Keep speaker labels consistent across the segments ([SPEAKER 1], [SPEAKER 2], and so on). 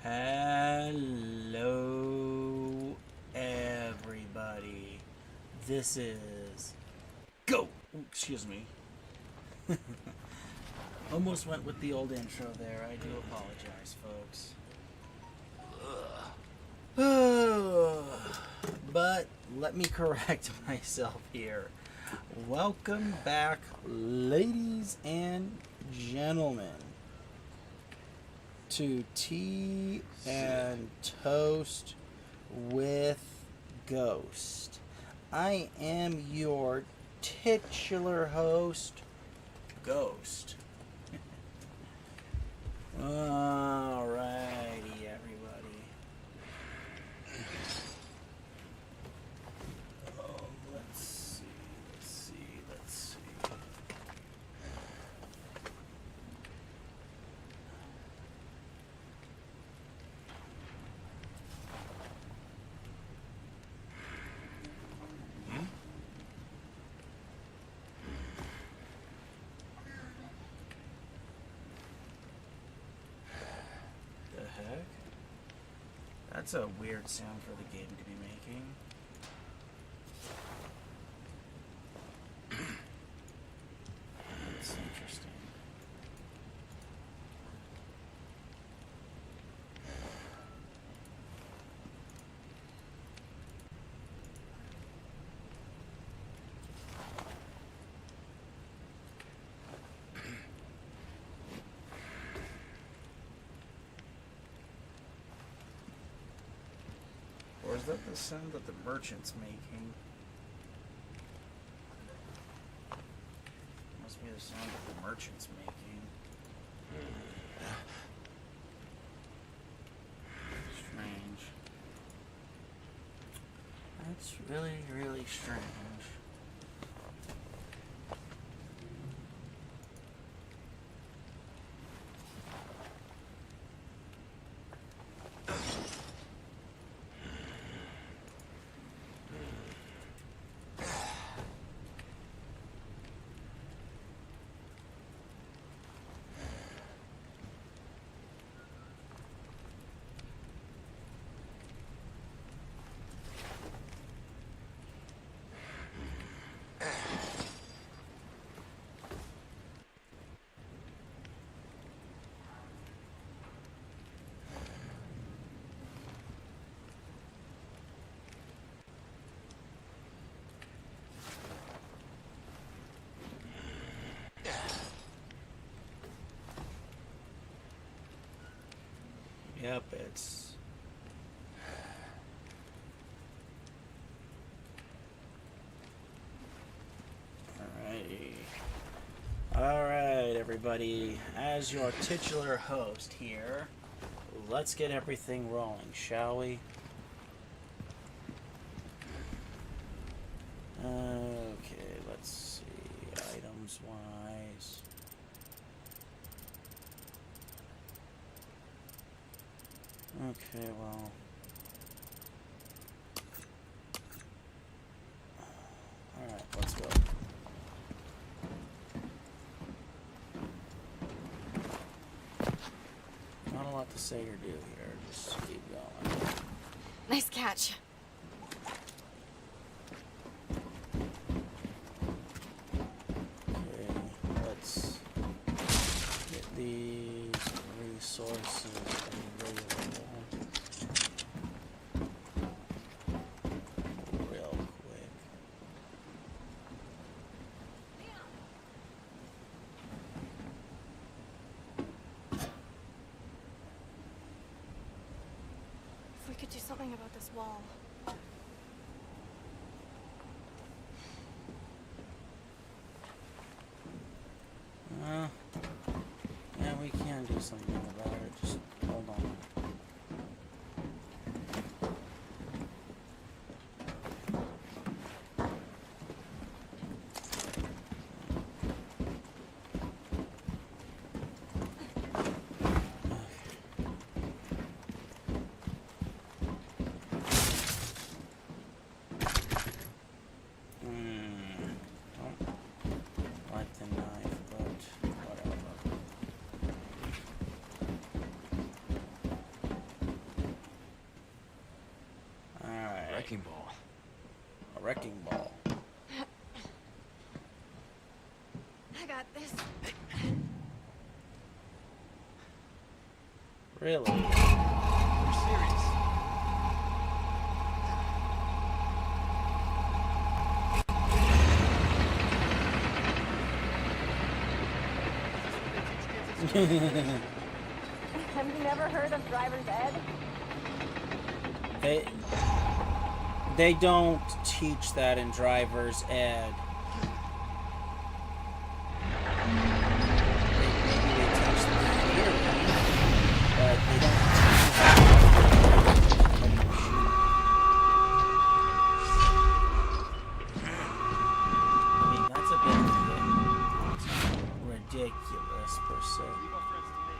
[SPEAKER 1] Hello, everybody. This is go. Ooh, excuse me. Almost went with the old intro there. I do apologize, folks. But let me correct myself here. Welcome back, ladies and gentlemen, to Tea and Toast with Ghost. I am your titular host, Ghost. Alrighty, everybody. Oh, let's see. The heck? That's a weird sound for the game to be making. That's interesting. Or is that the sound that the merchant's making? Must be the sound that the merchant's making. Strange. That's really, really strange. Yep, it's... Alright, everybody. As your titular host here, let's get everything rolling, shall we? Okay, let's see. Items-wise... Okay, well... Alright, let's go. Not a lot to say or do here, just keep going.
[SPEAKER 2] Nice catch.
[SPEAKER 1] Okay, let's get these resources available real quick.
[SPEAKER 2] If we could do something about this wall.
[SPEAKER 1] Yeah, we can do something about it. Just hold on. Like the knife, but whatever. A wrecking ball.
[SPEAKER 2] I got this.
[SPEAKER 1] Really?
[SPEAKER 3] You're serious?
[SPEAKER 2] Have you never heard of driver's ed?
[SPEAKER 1] They don't teach that in driver's ed. Maybe they teach the theory, but they don't teach how to operate a machine. I mean, that's a bit ridiculous per se.
[SPEAKER 3] Leave our friends to me.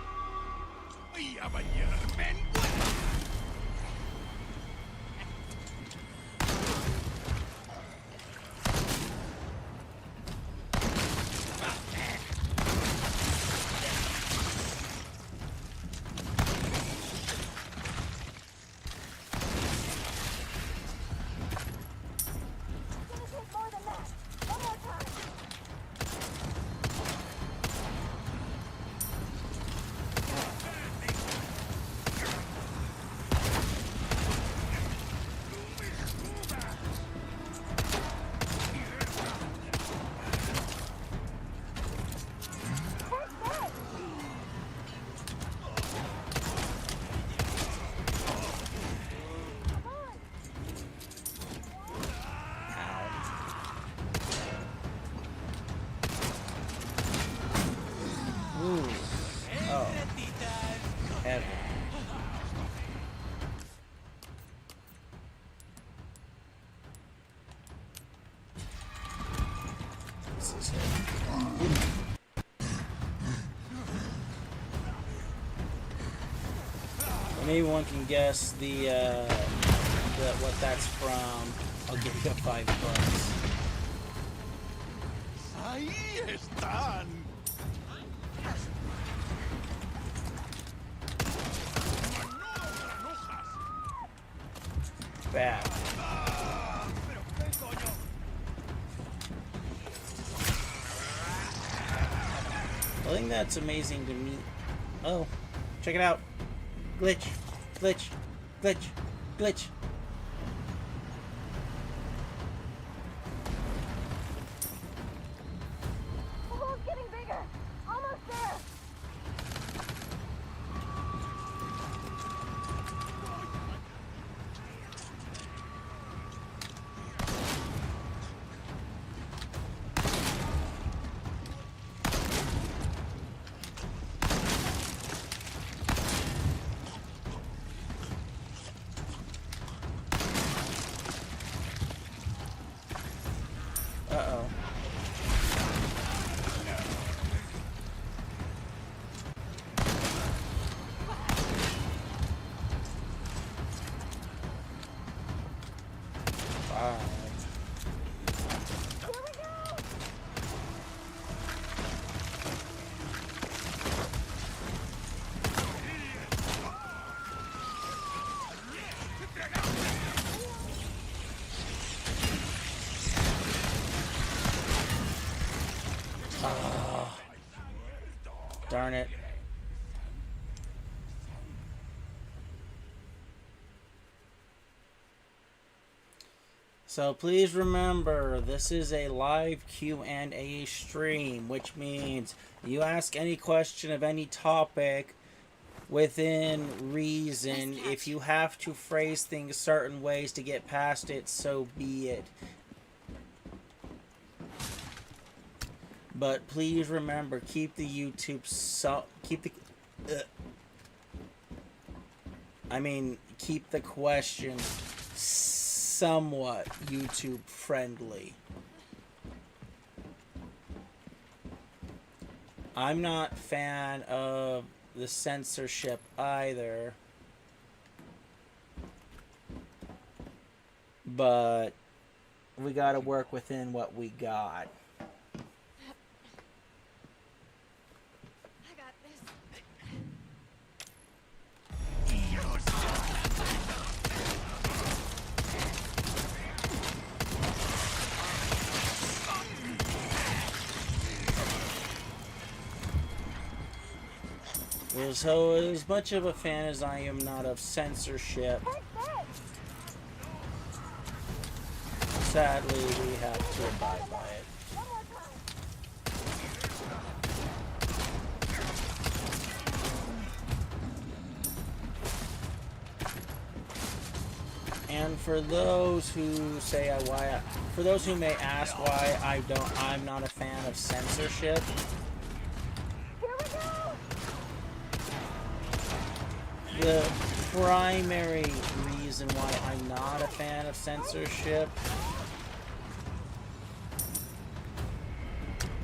[SPEAKER 2] More than that. One more time.
[SPEAKER 1] Ooh. Oh. Heaven. This is it. And anyone can guess the what that's from. I'll give you $5.
[SPEAKER 3] Ahí están.
[SPEAKER 1] Bad.
[SPEAKER 3] Pero qué coño.
[SPEAKER 1] I think that's amazing to me. Oh, check it out. Glitch, glitch, glitch, glitch.
[SPEAKER 2] The hole's getting bigger. Almost there.
[SPEAKER 1] Uh-oh. Bye.
[SPEAKER 2] Here we go.
[SPEAKER 1] Darn it. So please remember, this is a live Q&A stream, which means you ask any question of any topic within reason. If you have to phrase things certain ways to get past it, so be it. But please remember, keep the YouTube keep the question somewhat YouTube friendly. I'm not a fan of the censorship either, but we gotta work within what we got.
[SPEAKER 2] I got this.
[SPEAKER 1] So, as much of a fan as I am not of censorship,
[SPEAKER 2] Take this!
[SPEAKER 1] sadly we have to abide by it.
[SPEAKER 2] One more time.
[SPEAKER 1] And for those who say for those who may ask why I'm not a fan of censorship,
[SPEAKER 2] Here we go!
[SPEAKER 1] the primary reason why I'm not a fan of censorship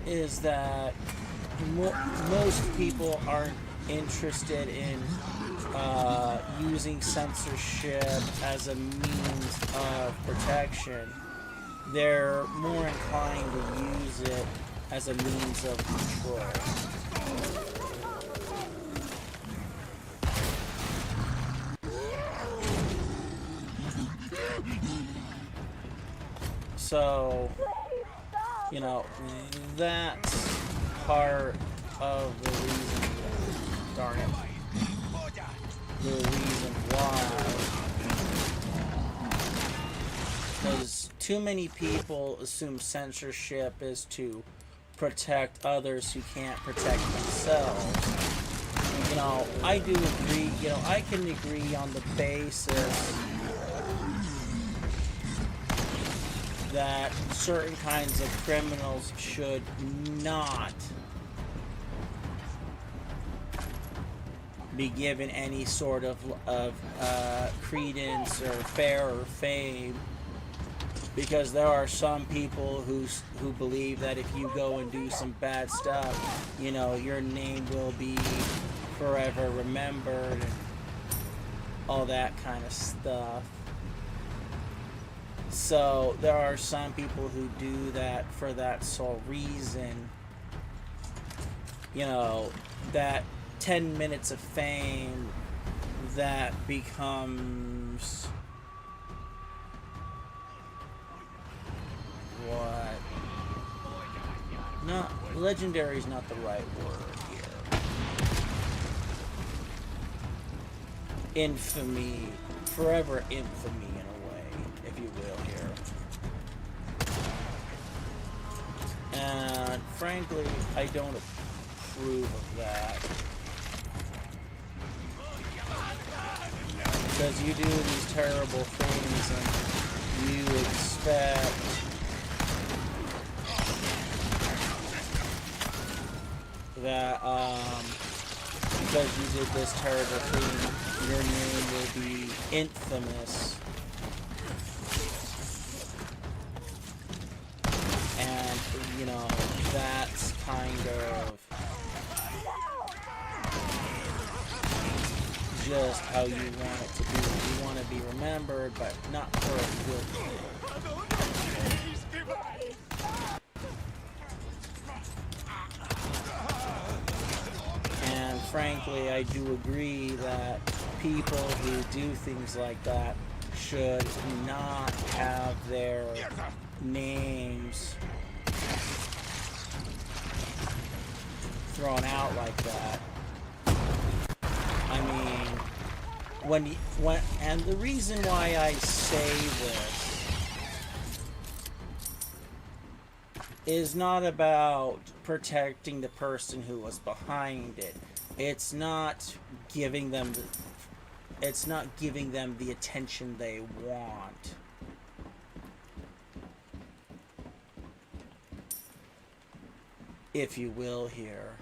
[SPEAKER 1] is that most people aren't interested in using censorship as a means of protection. They're more inclined to use it as a means of control. So, you know, that's part of the reason, darn it, the reason why. Because too many people assume censorship is to protect others who can't protect themselves. You know, I do agree, you know, I can agree on the basis that certain kinds of criminals should not be given any sort of credence or fare or fame, because there are some people who believe that if you go and do some bad stuff, you know, your name will be forever remembered and all that kind of stuff. So there are some people who do that for that sole reason. You know, that 10 minutes of fame that becomes what? Not legendary is not the right word here. Infamy, forever infamy in a way, if you will here. And frankly, I don't approve of that. Because you do these terrible things and you expect that because you did this terrible thing, your name will be infamous. And, you know, that's kind of just how you want it to be. You want to be remembered, but not for a good thing. And frankly, I do agree that people who do things like that should not have their names thrown out like that. I mean, and the reason why I say this is not about protecting the person who was behind it. It's not giving them the attention they want. If you will here.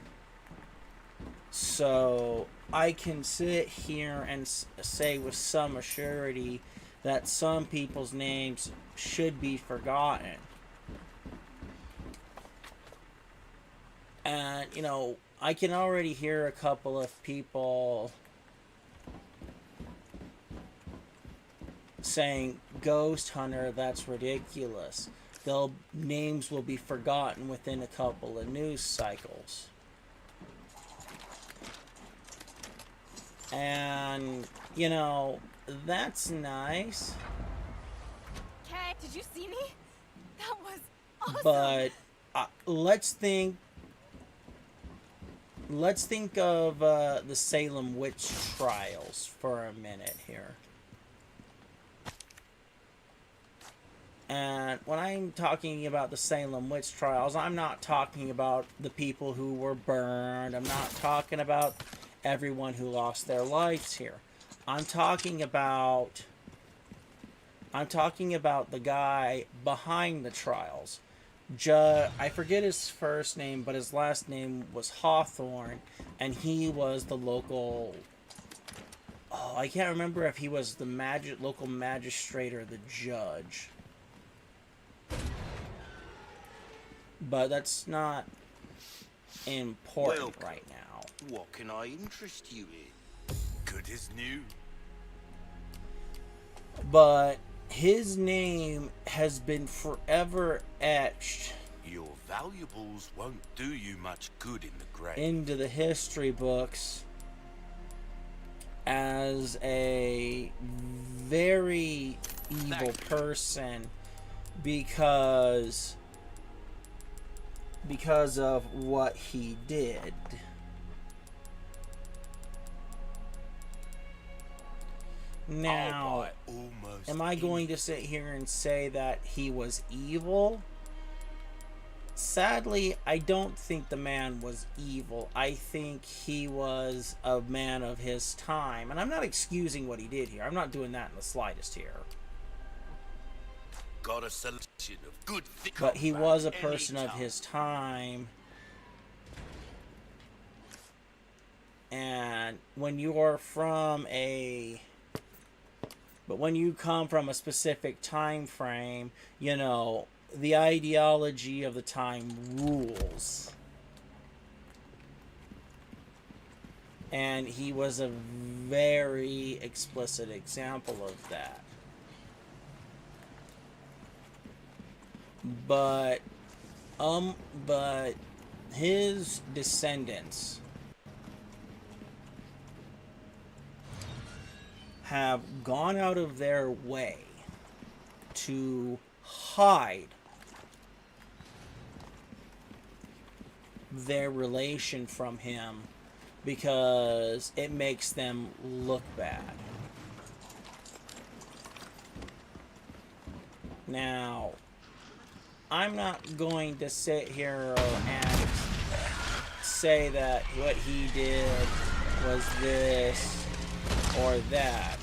[SPEAKER 1] So I can sit here and say with some assurity that some people's names should be forgotten. And, you know, I can already hear a couple of people saying, Ghost Hunter, that's ridiculous. Names will be forgotten within a couple of news cycles. And, you know, that's nice.
[SPEAKER 2] Okay, did you see me? That was awesome.
[SPEAKER 1] But let's think let's think of the Salem witch trials for a minute here. And when I'm talking about the Salem witch trials, I'm not talking about the people who were burned. I'm not talking about everyone who lost their lives here. I'm talking about the guy behind the trials. I forget his first name, but his last name was Hawthorne, and he was the local. Oh, I can't remember if he was the local magistrate or the judge. But that's not important right now.
[SPEAKER 3] What can I interest you in? Good as new.
[SPEAKER 1] But his name has been forever etched
[SPEAKER 3] Your valuables won't do you much good in the grave.
[SPEAKER 1] into the history books as a very evil person because of what he did. Now, am I going to sit here and say that he was evil? Sadly, I don't think the man was evil. I think he was a man of his time. And I'm not excusing what he did here. I'm not doing that in the slightest here.
[SPEAKER 3] Got a selection of good things.
[SPEAKER 1] But he was a person of his time. And when you are from a... But when you come from a specific time frame, you know, the ideology of the time rules. And he was a very explicit example of that. But his descendants have gone out of their way to hide their relation from him because it makes them look bad. Now, I'm not going to sit here and say that what he did was this or that.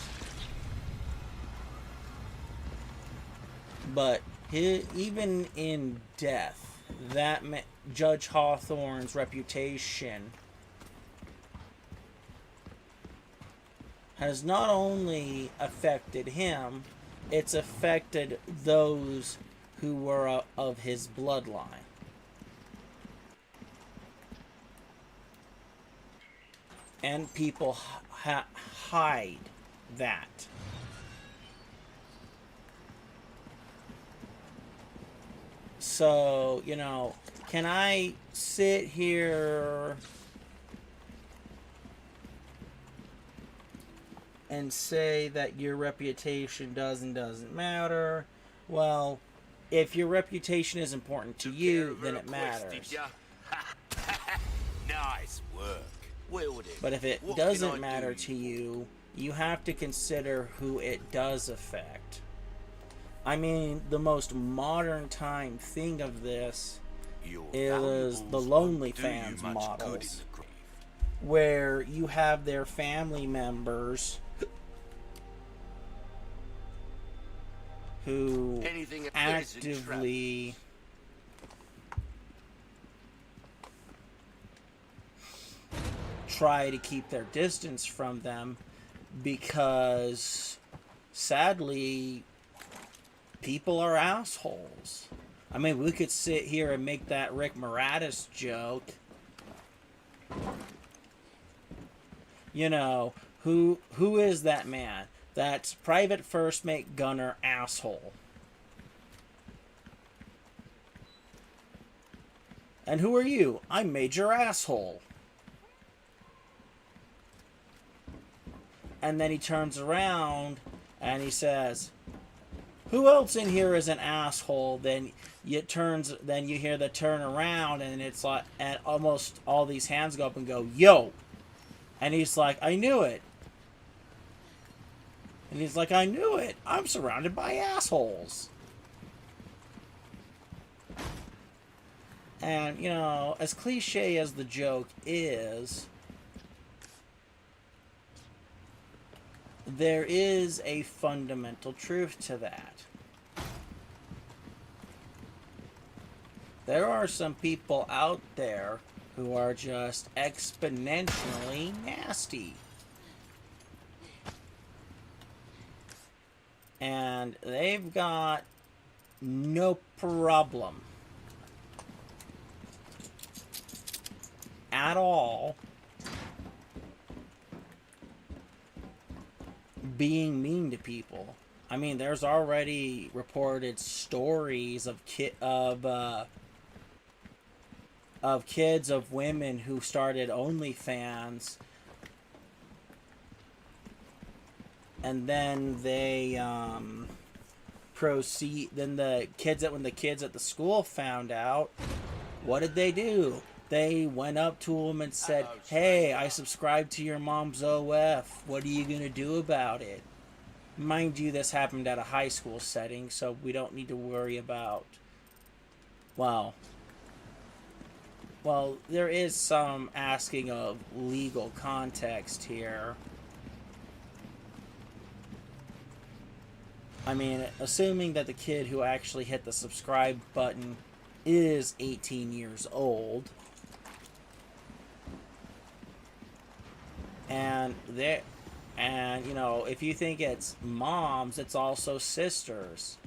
[SPEAKER 1] But even in death, that Judge Hawthorne's reputation has not only affected him, it's affected those who were of his bloodline. And people hide that. So, you know, can I sit here and say that your reputation doesn't matter? Well, if your reputation is important to you, then it matters.
[SPEAKER 3] Nice work. Well then,
[SPEAKER 1] But if it doesn't matter to you, you have to consider who it does affect. I mean, the most modern time thing of this is the Lonely Fans models, where you have their family members who actively try to keep their distance from them because, sadly, people are assholes. I mean, we could sit here and make that Rick Moranis joke. You know, who is that man? That's Private First Mate Gunner asshole. And who are you? I'm Major Asshole. And then he turns around and he says, Who else in here is an asshole? Then you hear the turn around, and it's like, and almost all these hands go up and go, yo. And he's like, I knew it. And he's like, I knew it. I'm surrounded by assholes. And, you know, as cliche as the joke is, there is a fundamental truth to that. There are some people out there who are just exponentially nasty. And they've got no problem at all being mean to people. I mean, there's already reported stories of kids of women who started OnlyFans, and then they proceed. Then when the kids at the school found out, what did they do? They went up to him and said, hey, I subscribe to your mom's OF. What are you going to do about it? Mind you, this happened at a high school setting, so we don't need to worry about... Well, there is some asking of legal context here. I mean, assuming that the kid who actually hit the subscribe button is 18 years old... And you know, if you think it's moms, it's also sisters.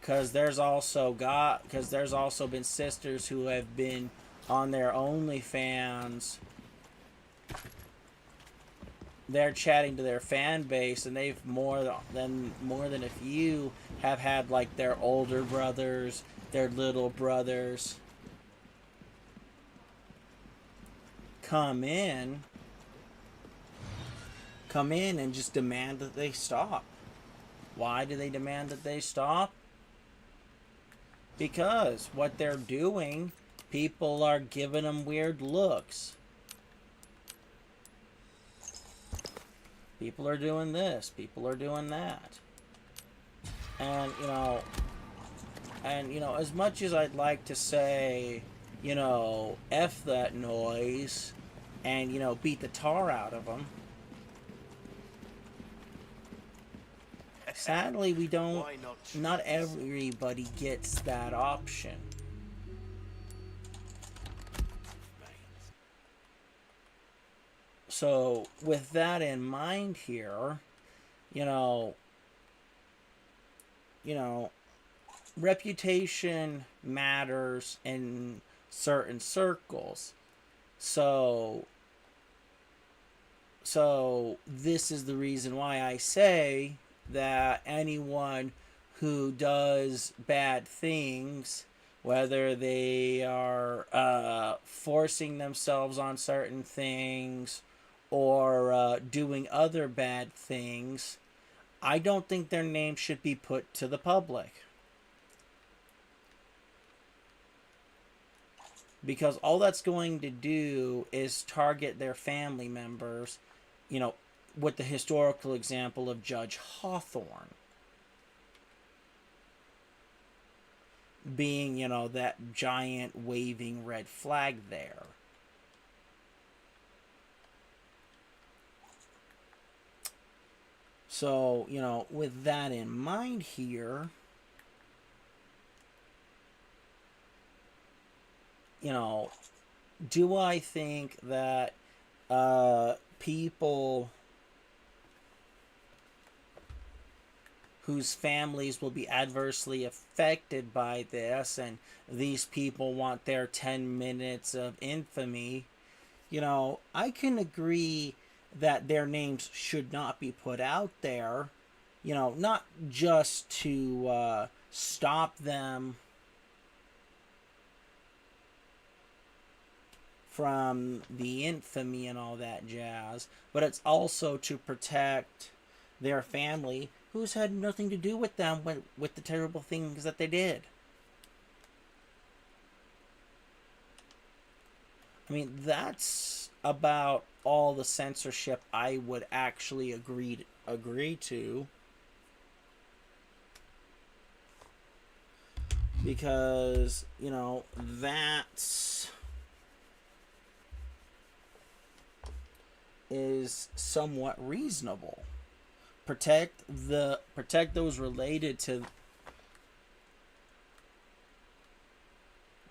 [SPEAKER 1] Because there's also been sisters who have been on their OnlyFans. They're chatting to their fan base, and they've more than a few have had like their older brothers, their little brothers come in and just demand that they stop. Why do they demand that they stop? Because what they're doing, people are giving them weird looks. People are doing this. People are doing that. And, you know, as much as I'd like to say, you know, F that noise and, you know, beat the tar out of them, sadly, we don't. Not everybody gets that option. So, with that in mind here, you know, reputation matters in certain circles. So this is the reason why I say that anyone who does bad things, whether they are forcing themselves on certain things or doing other bad things, I don't think their name should be put to the public. Because all that's going to do is target their family members, you know, with the historical example of Judge Hawthorne being, you know, that giant waving red flag there. So, you know, with that in mind here, you know, do I think that people whose families will be adversely affected by this, and these people want their 10 minutes of infamy, you know, I can agree that their names should not be put out there, you know, not just to stop them from the infamy and all that jazz, but it's also to protect their family who's had nothing to do with them with the terrible things that they did. I mean, that's about all the censorship I would actually agree to. Because, you know, that's is somewhat reasonable. Protect those related to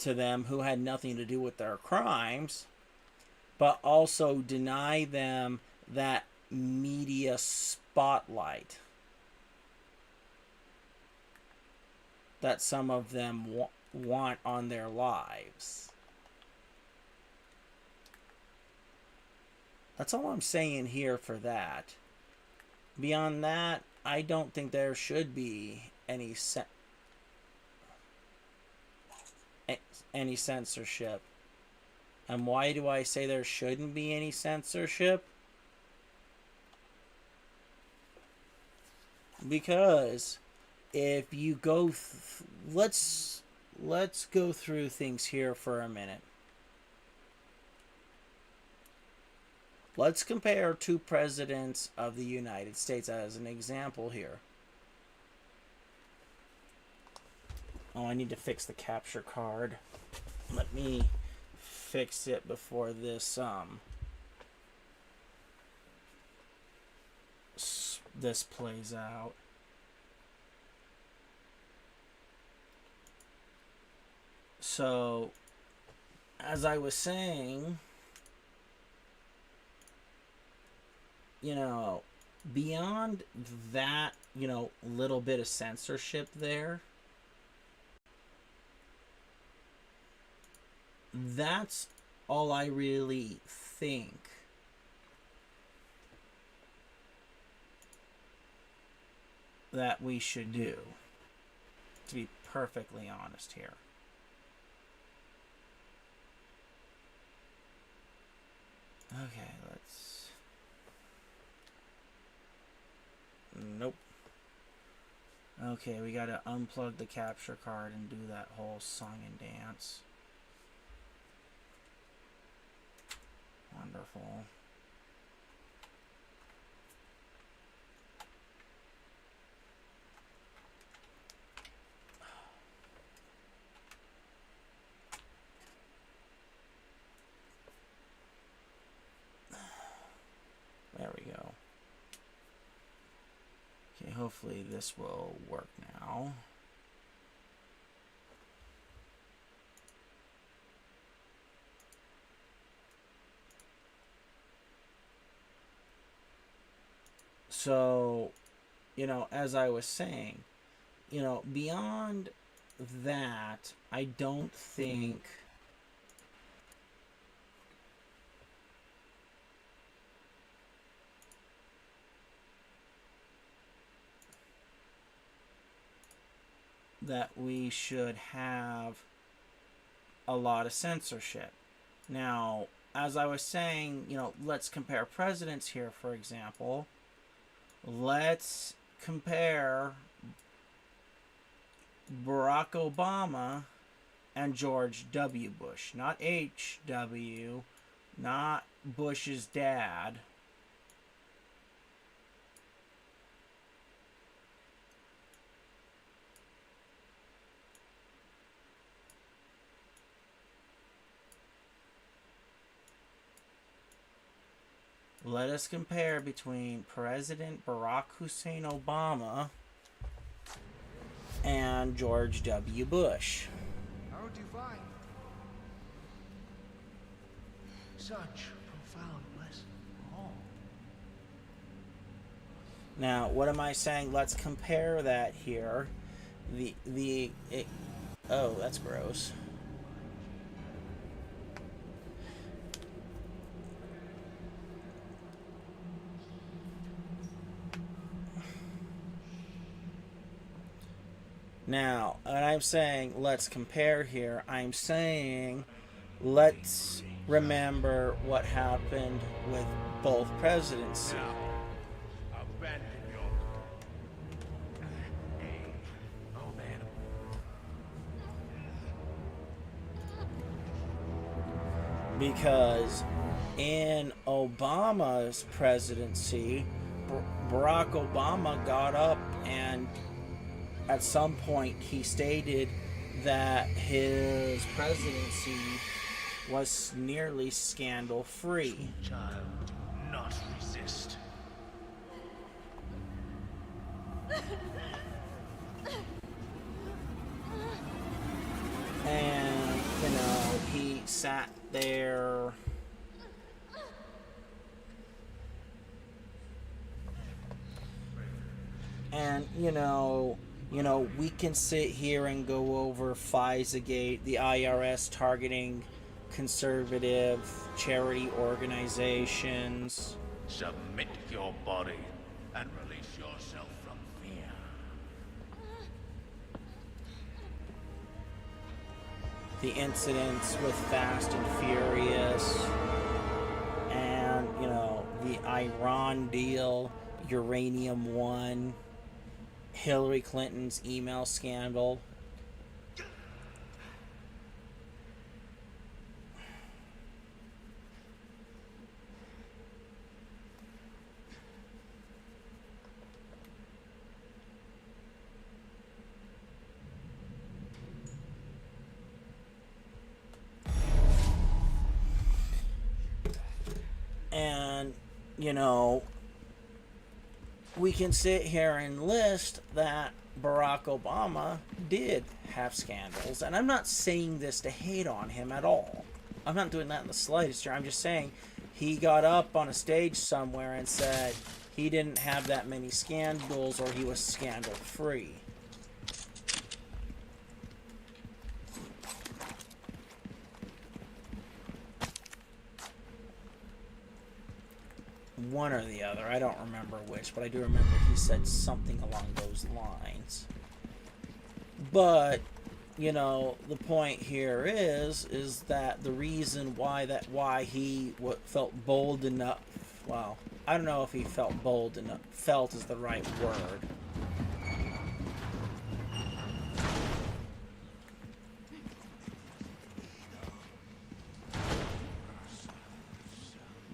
[SPEAKER 1] them who had nothing to do with their crimes, but also deny them that media spotlight that some of them want on their lives. That's all I'm saying here for that. Beyond that, I don't think there should be any censorship. And why do I say there shouldn't be any censorship? Because if you go let's go through things here for a minute. Let's compare two presidents of the United States as an example here. Oh, I need to fix the capture card. Let me fix it before this this plays out. So, as I was saying, you know, beyond that, you know, little bit of censorship there, that's all I really think that we should do, to be perfectly honest here. Okay, let's... Nope. Okay, we gotta unplug the capture card and do that whole song and dance. Wonderful. There we go. Okay, hopefully this will work now. So, you know, as I was saying, you know, beyond that, I don't think that we should have a lot of censorship. Now, as I was saying, you know, let's compare presidents here, for example. Let's compare Barack Obama and George W. Bush. Not H.W., not Bush's dad. Let us compare between President Barack Hussein Obama and George W. Bush.
[SPEAKER 4] How do you find such profound lesson? Oh.
[SPEAKER 1] Now, what am I saying? Let's compare that here. Oh, that's gross. Now, when I'm saying let's compare here, I'm saying let's remember what happened with both presidents.
[SPEAKER 5] Now, abandon your
[SPEAKER 1] because in Obama's presidency, Barack Obama got up and at some point he stated that his presidency was nearly scandal free.
[SPEAKER 4] Child, not resist.
[SPEAKER 1] And, he sat there and, we can sit here and go over FISA-gate, the IRS targeting conservative charity organizations.
[SPEAKER 4] Submit your body and release yourself from fear.
[SPEAKER 1] The incidents with Fast and Furious, and, the Iran deal, Uranium One, Hillary Clinton's email scandal. And, we can sit here and list that Barack Obama did have scandals. And I'm not saying this to hate on him at all. I'm not doing that in the slightest here. I'm just saying he got up on a stage somewhere and said he didn't have that many scandals or he was scandal free. One or the other. I don't remember which, but I do remember he said something along those lines. But, the point here is that the reason why he felt bold enough, well, I don't know if he felt bold enough, felt is the right word.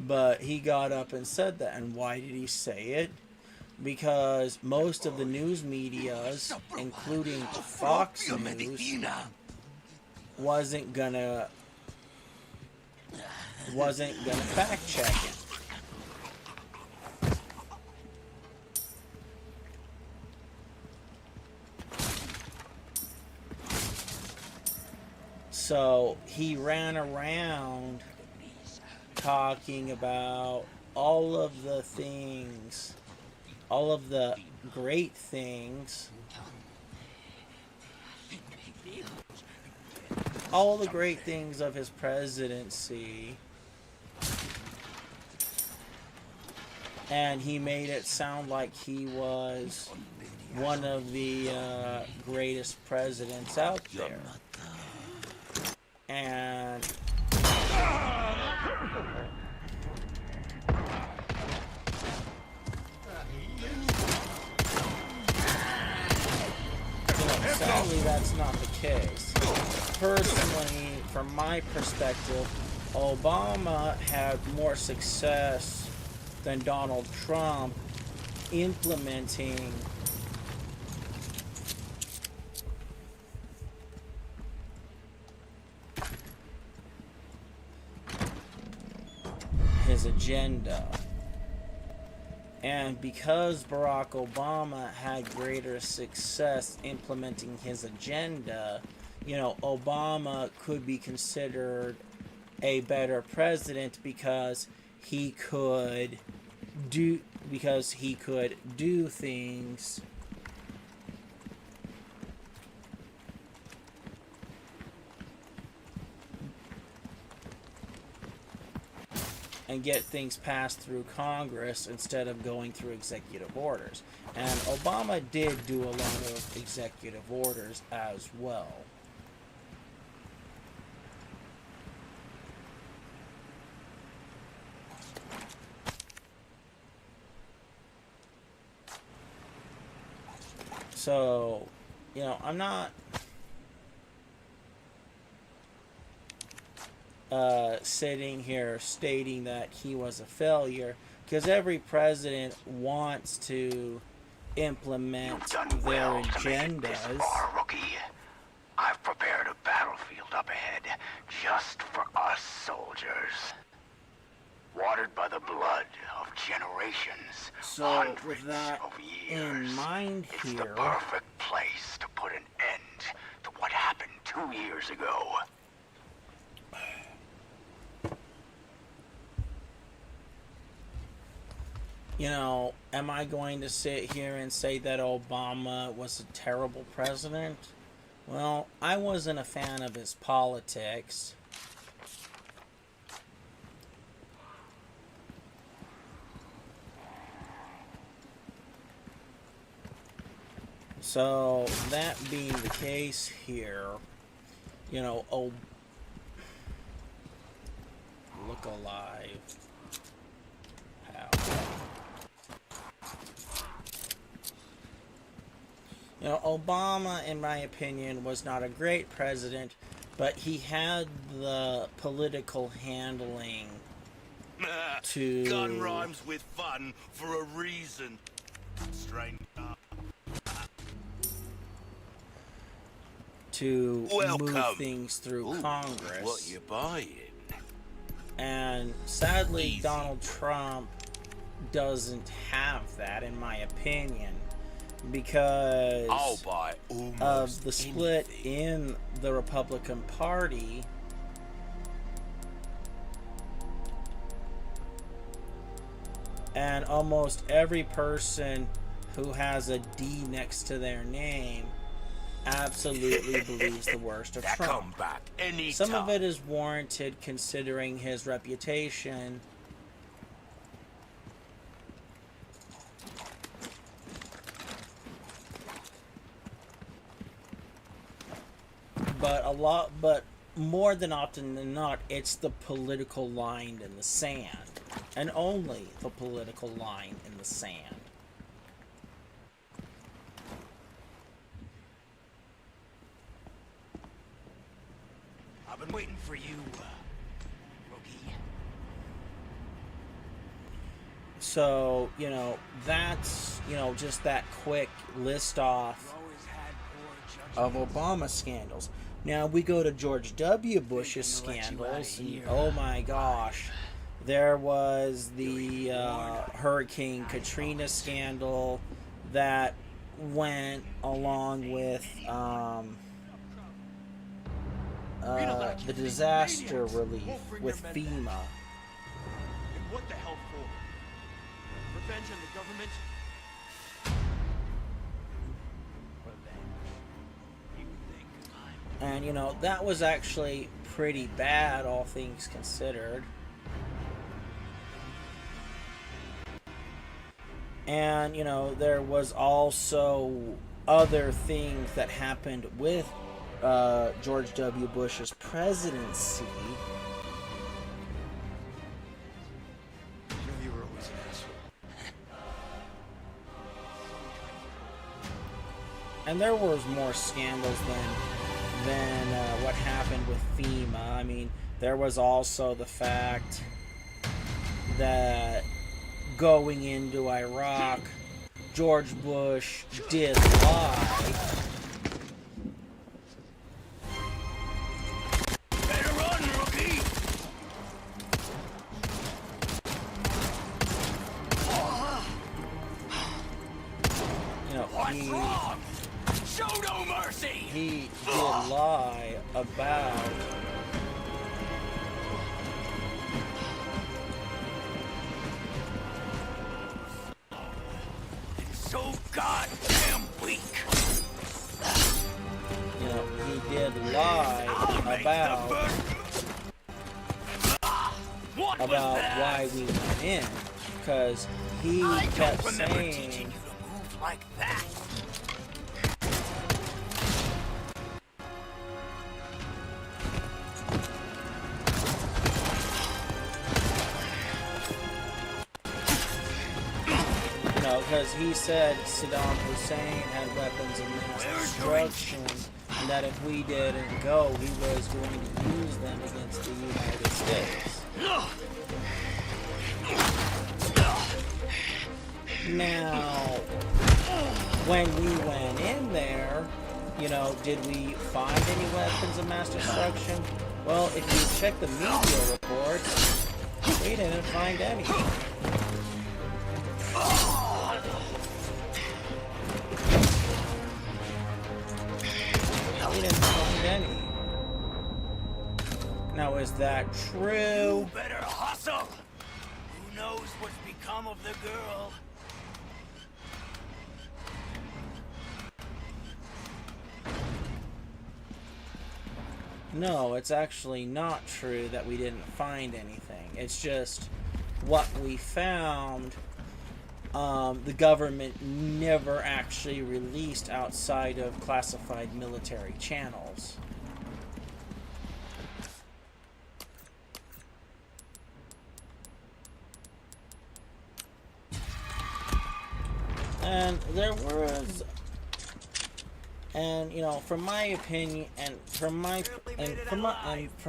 [SPEAKER 1] But he got up and said that. And why did he say it? Because most of the news medias, including Fox News, wasn't gonna fact check it. So he ran around talking about all of the things, all of the great things, all the great things of his presidency, and he made it sound like he was one of the greatest presidents out there. And sadly, that's not the case. Personally, from my perspective, Obama had more success than Donald Trump implementing his agenda. And because Barack Obama had greater success implementing his agenda, Obama could be considered a better president because he could do things and get things passed through Congress instead of going through executive orders. And Obama did do a lot of executive orders as well. So, I'm not sitting here stating that he was a failure, because every president wants to implement their agendas.
[SPEAKER 5] Rookie. I've prepared a battlefield up ahead just for us soldiers. Watered by the blood of generations,
[SPEAKER 1] So
[SPEAKER 5] hundreds
[SPEAKER 1] with that
[SPEAKER 5] of years,
[SPEAKER 1] in mind
[SPEAKER 5] it's the
[SPEAKER 1] here,
[SPEAKER 5] perfect place to put an end to what happened 2 years ago.
[SPEAKER 1] you know, am I going to sit here and say that Obama was a terrible president? Well, I wasn't a fan of his politics. So, that being the case here, you know, look alive. How? You know, Obama, in my opinion, was not a great president, but he had the political handling to...
[SPEAKER 3] Gun rhymes with fun for a reason. Stranger.
[SPEAKER 1] to
[SPEAKER 3] Welcome.
[SPEAKER 1] move things through
[SPEAKER 3] Ooh,
[SPEAKER 1] Congress.
[SPEAKER 3] What you buying?
[SPEAKER 1] And sadly,
[SPEAKER 3] Easy.
[SPEAKER 1] Donald Trump doesn't have that, in my opinion, because
[SPEAKER 3] I'll buy almost
[SPEAKER 1] of the split
[SPEAKER 3] anything.
[SPEAKER 1] in the Republican Party. And almost every person who has a D next to their name absolutely believes the worst of
[SPEAKER 3] That
[SPEAKER 1] Trump.
[SPEAKER 3] come back anytime.
[SPEAKER 1] Some of it is warranted considering his reputation. But more than often than not, it's the political line in the sand. And only the political line in the sand.
[SPEAKER 5] I've been waiting for you, Rookie.
[SPEAKER 1] So, you know, that's, you know, just that quick list off of Obama scandals. Now we go to George W. Bush's scandals, and oh my gosh, there was the Hurricane Katrina scandal that went along with the disaster relief with FEMA.
[SPEAKER 6] And what the hell for? Revenge on the government?
[SPEAKER 1] And, you know, that was actually pretty bad, all things considered. And, you know, there was also other things that happened with George W. Bush's presidency.
[SPEAKER 6] You were always an asshole.
[SPEAKER 1] And there was more scandals than what happened with FEMA. I mean, there was also the fact that going into Iraq, George Bush did lie.
[SPEAKER 3] Better run, rookie!
[SPEAKER 1] You know,
[SPEAKER 3] What's wrong? Show no mercy!
[SPEAKER 1] he did lie about
[SPEAKER 3] So goddamn weak.
[SPEAKER 1] you know, he did lie about why we went in, because he kept saying
[SPEAKER 3] you to move like that.
[SPEAKER 1] because he said Saddam Hussein had weapons of mass destruction and that if we didn't go, he was going to use them against the United States. Now, when we went in there, you know, did we find any weapons of mass destruction? Well, if you check the media reports, we didn't find any. We didn't find any. Now, is that true?
[SPEAKER 5] You better hustle! Who knows what's become of the girl?
[SPEAKER 1] No, it's actually not true that we didn't find anything. It's just what we found, the government never actually released outside of classified military channels. And there was, and you know, from my opinion, from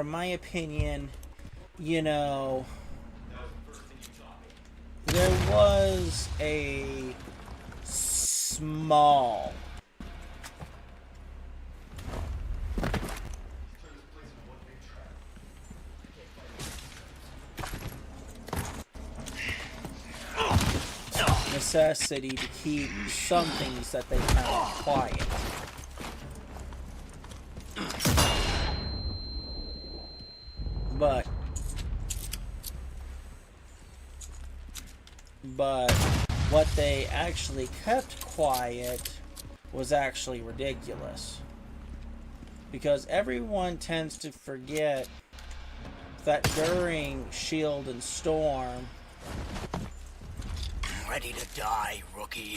[SPEAKER 1] my opinion, you know, there was a small necessity to keep some things that they found quiet. But what they actually kept quiet was actually ridiculous. Because everyone tends to forget that during Shield and Storm,
[SPEAKER 5] Ready to die, rookie.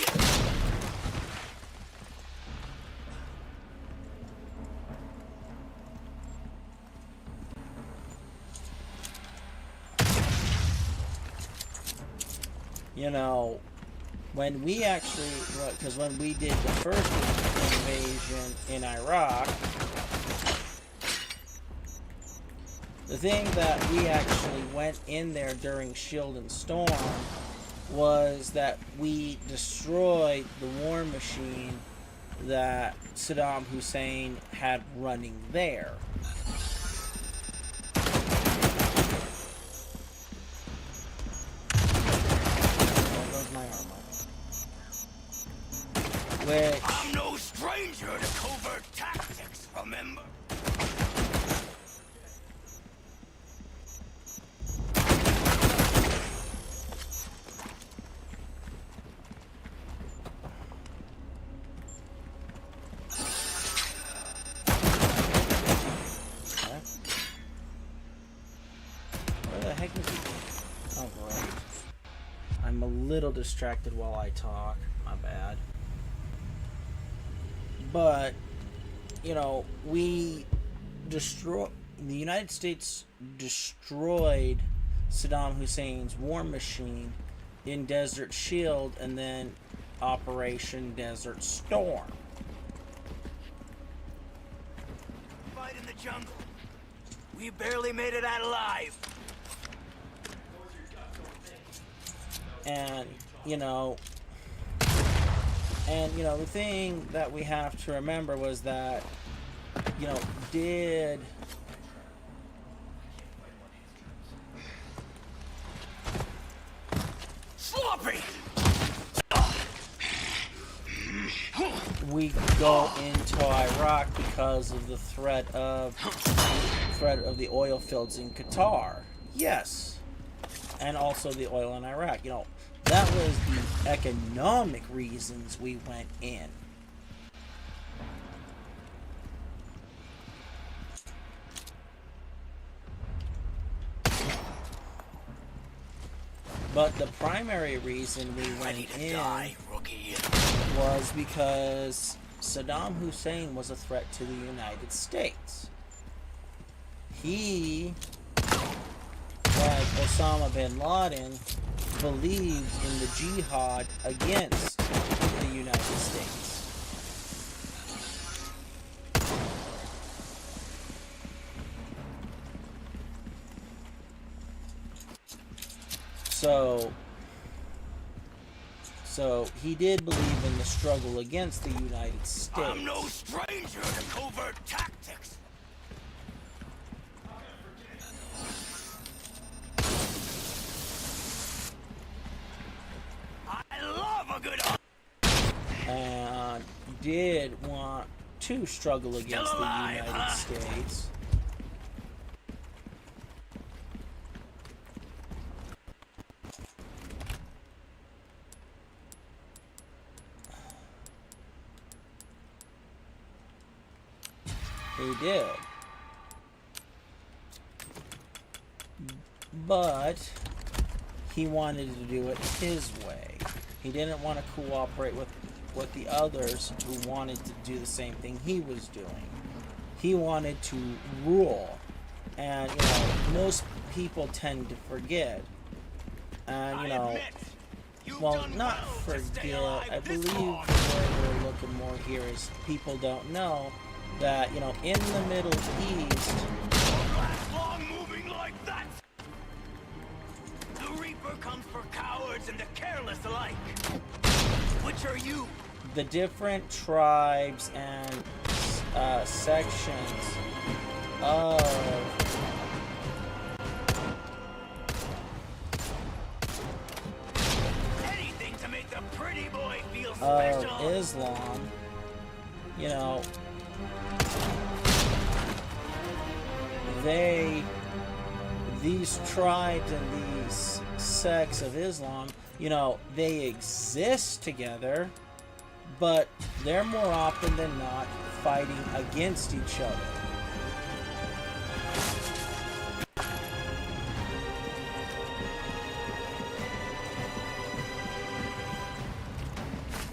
[SPEAKER 1] you know, when we actually, because when we did the first invasion in Iraq, the thing that we actually went in there during Shield and Storm was that we destroyed the war machine that Saddam Hussein had running there. There goes my armor. Which,
[SPEAKER 5] I'm no stranger to covert tactics, remember?
[SPEAKER 1] oh great. I'm a little distracted while I talk. My bad. But, you know, the United States destroyed Saddam Hussein's war machine in Desert Shield and then Operation Desert Storm.
[SPEAKER 5] Fight in the jungle. We barely made it out alive.
[SPEAKER 1] And, you know, the thing that we have to remember was that, you know,
[SPEAKER 5] Sloppy!
[SPEAKER 1] we go into Iraq because of the threat of the oil fields in Qatar. Yes. And also the oil in Iraq. You know, that was the economic reasons we went in. But the primary reason we went in was because Saddam Hussein was a threat to the United States. He, like Osama bin Laden, believed in the jihad against the United States. So he did believe in the struggle against the United States.
[SPEAKER 5] I'm no stranger to covert tactics. I love a good
[SPEAKER 1] And did want to struggle against the
[SPEAKER 5] alive,
[SPEAKER 1] United
[SPEAKER 5] huh?
[SPEAKER 1] States. He did. But he wanted to do it his way. He didn't want to cooperate with the others who wanted to do the same thing he was doing. He wanted to rule. And, you know, most people tend to forget. And, you know, well, not forget. I believe where we're looking more here is people don't know that, you know, in the Middle East,
[SPEAKER 5] long moving like that. The Reaper comes for cowards and the careless alike. Which are you?
[SPEAKER 1] the different tribes and sections of
[SPEAKER 5] Anything to make the pretty boy feel special.
[SPEAKER 1] Islam, you know, these tribes and these sects of Islam, you know, they exist together, but they're more often than not fighting against each other.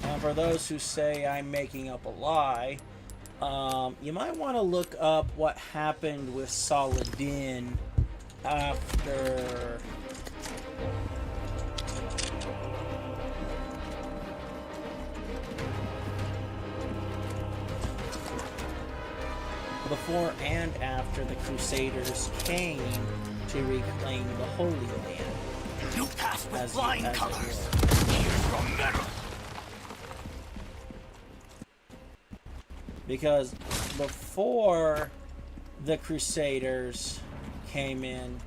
[SPEAKER 1] And for those who say I'm making up a lie, you might want to look up what happened with Saladin after before and after the Crusaders came to reclaim the Holy Land.
[SPEAKER 5] You pass with
[SPEAKER 1] As
[SPEAKER 5] flying
[SPEAKER 1] it
[SPEAKER 5] colors.
[SPEAKER 1] was.
[SPEAKER 5] Here's your medal.
[SPEAKER 1] Because before the Crusaders came in,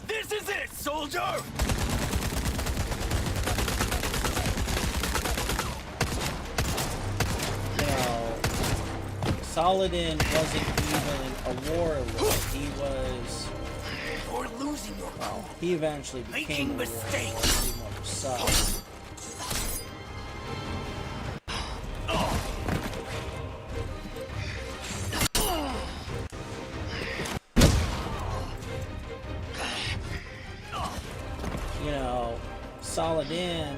[SPEAKER 5] This is it, soldier!
[SPEAKER 1] you know, Saladin wasn't even a warlord. He was,
[SPEAKER 5] You're losing your cool.
[SPEAKER 1] he eventually
[SPEAKER 5] Making
[SPEAKER 1] became a warlord
[SPEAKER 5] mistakes.
[SPEAKER 1] himself. You know, Saladin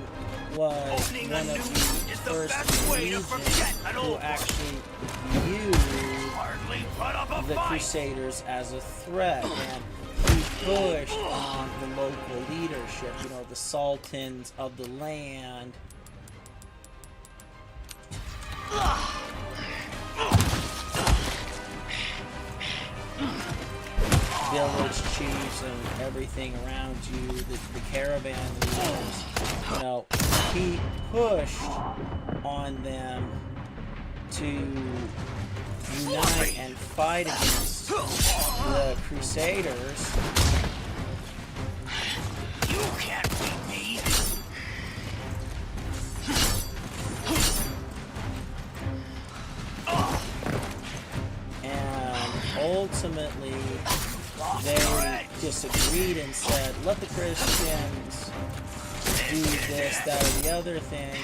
[SPEAKER 1] was
[SPEAKER 5] Opening
[SPEAKER 1] one
[SPEAKER 5] a
[SPEAKER 1] of
[SPEAKER 5] new
[SPEAKER 1] the
[SPEAKER 5] is the
[SPEAKER 1] first
[SPEAKER 5] best way to
[SPEAKER 1] regions
[SPEAKER 5] forget an
[SPEAKER 1] who
[SPEAKER 5] old
[SPEAKER 1] actually viewed
[SPEAKER 5] hardly put up a
[SPEAKER 1] the
[SPEAKER 5] fight.
[SPEAKER 1] Crusaders as a threat, and he pushed on the local leadership, you know, the sultans of the land. Village chiefs and everything around you, the caravan leaders, you know, he pushed on them to unite and fight against the Crusaders.
[SPEAKER 5] You can't beat me.
[SPEAKER 1] And ultimately, they disagreed and said, let the Christians do this, that, or the other thing.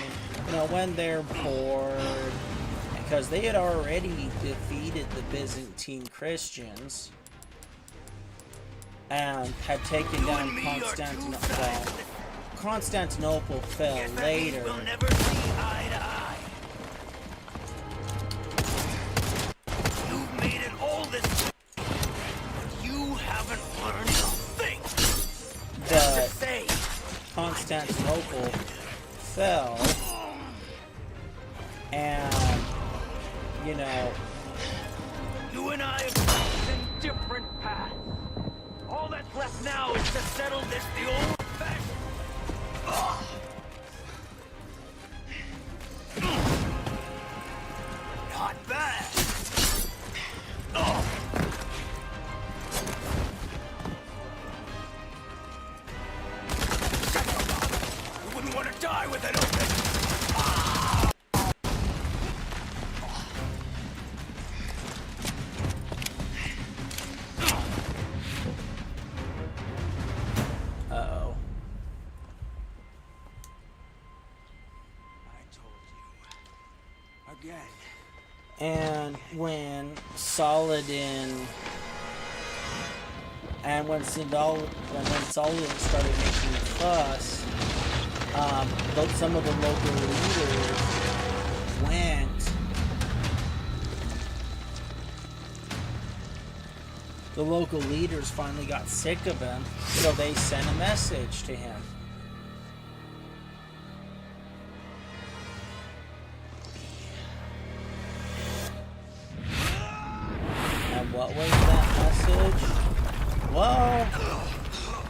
[SPEAKER 1] You know, when they're bored, because they had already defeated the Byzantine Christians and had taken down Constantinople. Well, Constantinople fell
[SPEAKER 5] Guess that means
[SPEAKER 1] later.
[SPEAKER 5] we'll never see eye to eye. You've made it all this, but you haven't learned a thing. That's to
[SPEAKER 1] But
[SPEAKER 5] say,
[SPEAKER 1] Constantinople fell, and you know,
[SPEAKER 5] you and I have taken different paths. All left now is to settle this the old-fashioned... Not bad. You wouldn't want to die with it open.
[SPEAKER 1] Uh-oh.
[SPEAKER 5] I told you. Again.
[SPEAKER 1] And when Saladin started making a fuss, some of the local leaders went. The local leaders finally got sick of him, so they sent a message to him. And what was that message? Well,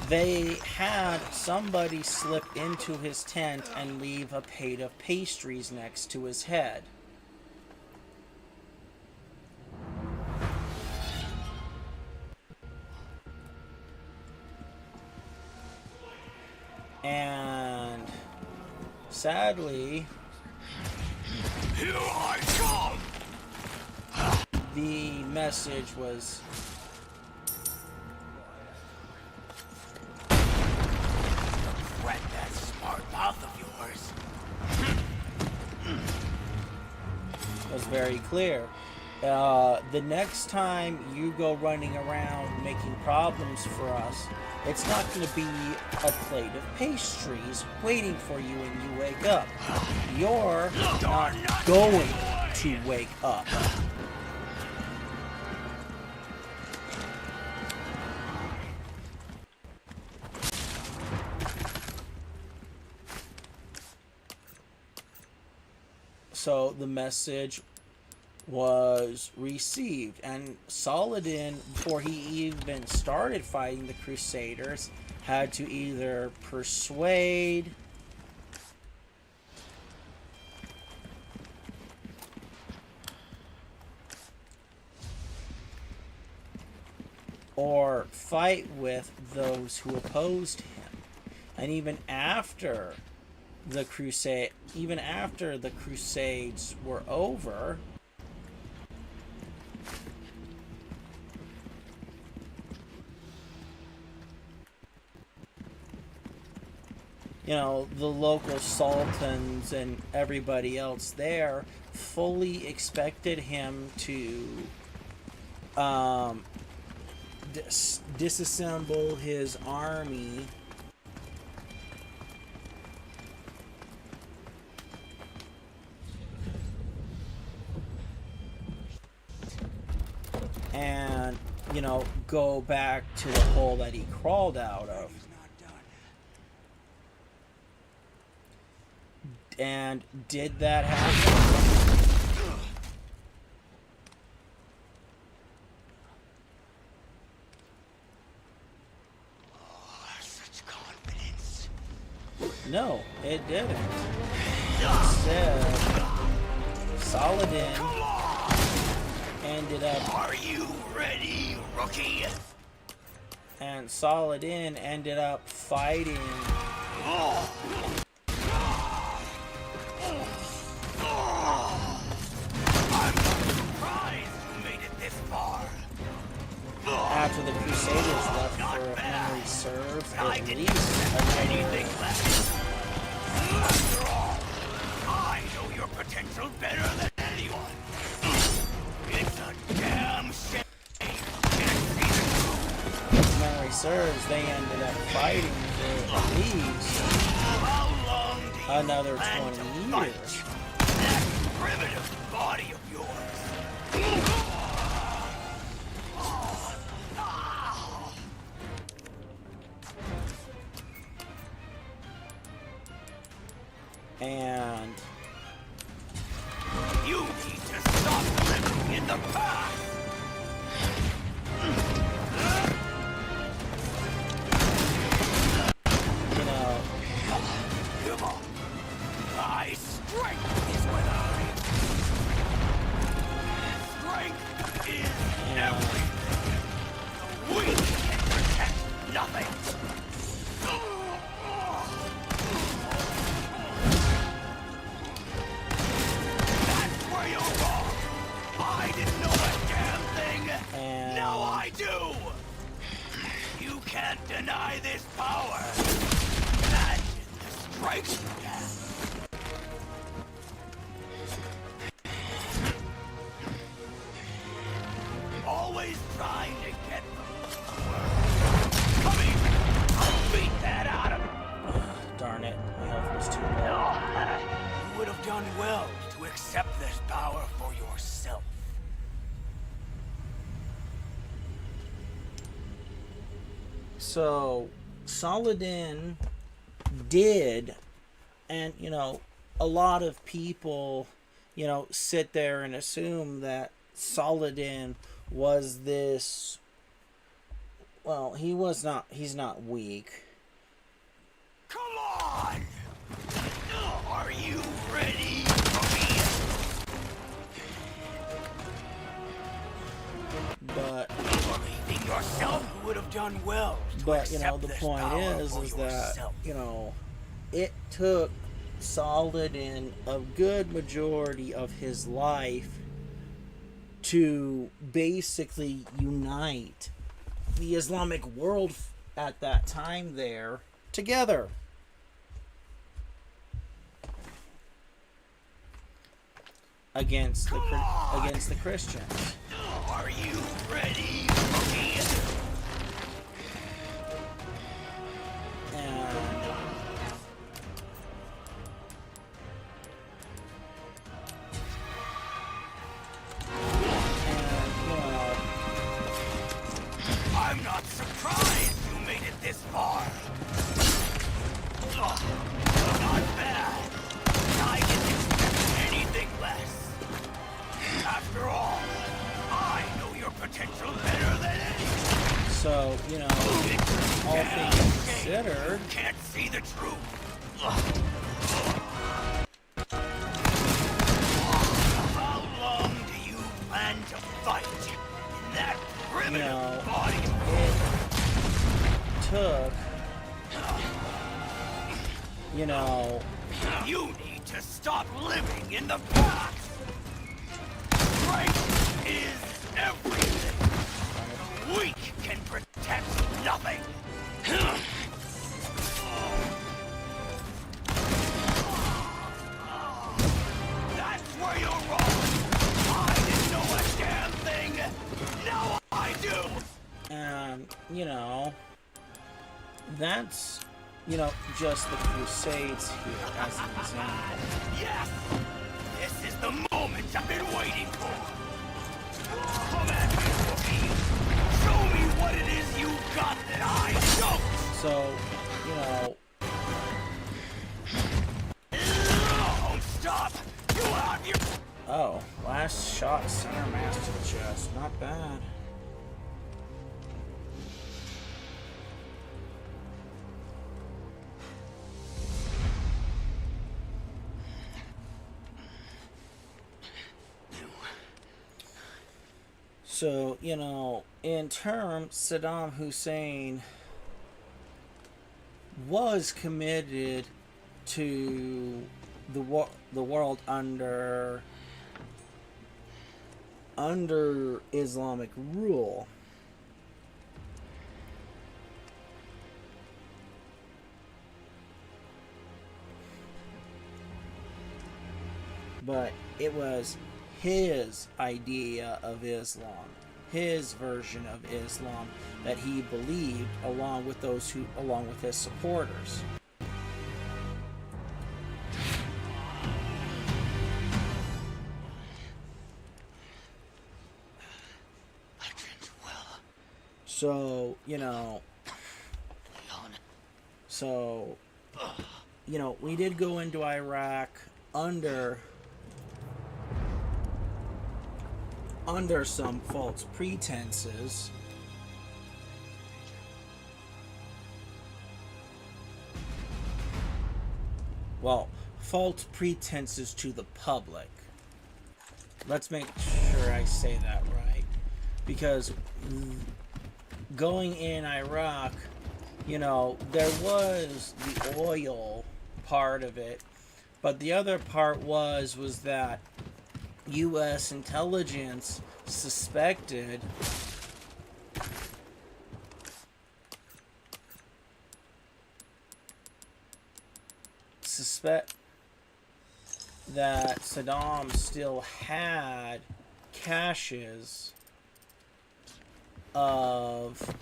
[SPEAKER 1] they had somebody slip into his tent and leave a plate of pastries next to his head. And sadly,
[SPEAKER 5] Here I come!
[SPEAKER 1] the message was
[SPEAKER 5] Read that smart mouth of yours.
[SPEAKER 1] very clear. The next time you go running around making problems for us, it's not going to be a plate of pastries waiting for you when you wake up. You're not going to wake up. So the message was received, and Saladin, before he even started fighting the Crusaders, had to either persuade or fight with those who opposed him. And even after the Crusades were over, you know, the local sultans and everybody else there fully expected him to disassemble his army and, you know, go back to the hole that he crawled out of. And did that happen?
[SPEAKER 5] Such confidence.
[SPEAKER 1] No, it didn't. Instead, Saladin ended up...
[SPEAKER 5] Are you ready, rookie?
[SPEAKER 1] And Saladin ended up fighting... After the Crusaders left, for if memory serves, at least
[SPEAKER 5] Anything left? After all, I know your potential better than anyone. It's a damn shame.
[SPEAKER 1] if memory serves, they ended up fighting for at least
[SPEAKER 5] How long do you
[SPEAKER 1] another
[SPEAKER 5] plan
[SPEAKER 1] 20
[SPEAKER 5] to
[SPEAKER 1] years.
[SPEAKER 5] fight that primitive body of yours?
[SPEAKER 1] And
[SPEAKER 5] You need to stop living in the past. That's where you're wrong. I didn't know a damn thing.
[SPEAKER 1] And
[SPEAKER 5] Now I do. You can't deny this power. Imagine the strikes you have. Always trying to get the Come here. I'll beat that out of him.
[SPEAKER 1] darn it, my health was too low.
[SPEAKER 5] You would have done well to accept this power for yourself.
[SPEAKER 1] So Saladin did, and you know, a lot of people, you know, sit there and assume that Saladin was this, well, he's not weak.
[SPEAKER 5] Come on! Are you ready for me?
[SPEAKER 1] But
[SPEAKER 5] Believing yourself, you would have done well to
[SPEAKER 1] But you know,
[SPEAKER 5] accept
[SPEAKER 1] the
[SPEAKER 5] this
[SPEAKER 1] point
[SPEAKER 5] power
[SPEAKER 1] is
[SPEAKER 5] for
[SPEAKER 1] that,
[SPEAKER 5] yourself.
[SPEAKER 1] you know, it took Saladin a good majority of his life to basically unite the Islamic world at that time there together. Against the Christians.
[SPEAKER 5] Are you ready for me?
[SPEAKER 1] And you know,
[SPEAKER 5] I'm not surprised you made it this far. Ugh, not bad. I didn't expect anything less. After all, I know your potential better than anyone.
[SPEAKER 1] so, you know, all things considered,
[SPEAKER 5] You can't see the truth. How long do you plan to fight in that primitive
[SPEAKER 1] No.
[SPEAKER 5] body?
[SPEAKER 1] it took, you know,
[SPEAKER 5] You need to stop living in the past. Strength is everything. Weak can protect nothing. That's where you're wrong. I didn't know a damn thing. Now I do.
[SPEAKER 1] and, you know, that's, you know, just the Crusades here as an example.
[SPEAKER 5] Yes! This is the moment I've been waiting for! Come at me, Wookiee! Show me what it is you got that I don't!
[SPEAKER 1] So, you know,
[SPEAKER 5] Don't stop! You have your...
[SPEAKER 1] oh, last shot center mass to the chest. Not bad. So, you know, in terms, Saddam Hussein was committed to the world under Islamic rule. But it was his idea of Islam, his version of Islam that he believed, along with his supporters. So, you know, we did go into Iraq under some false pretenses. Well, false pretenses to the public. Let's make sure I say that right. Because going in Iraq, you know, there was the oil part of it, but the other part was that U.S. intelligence suspected that Saddam still had caches of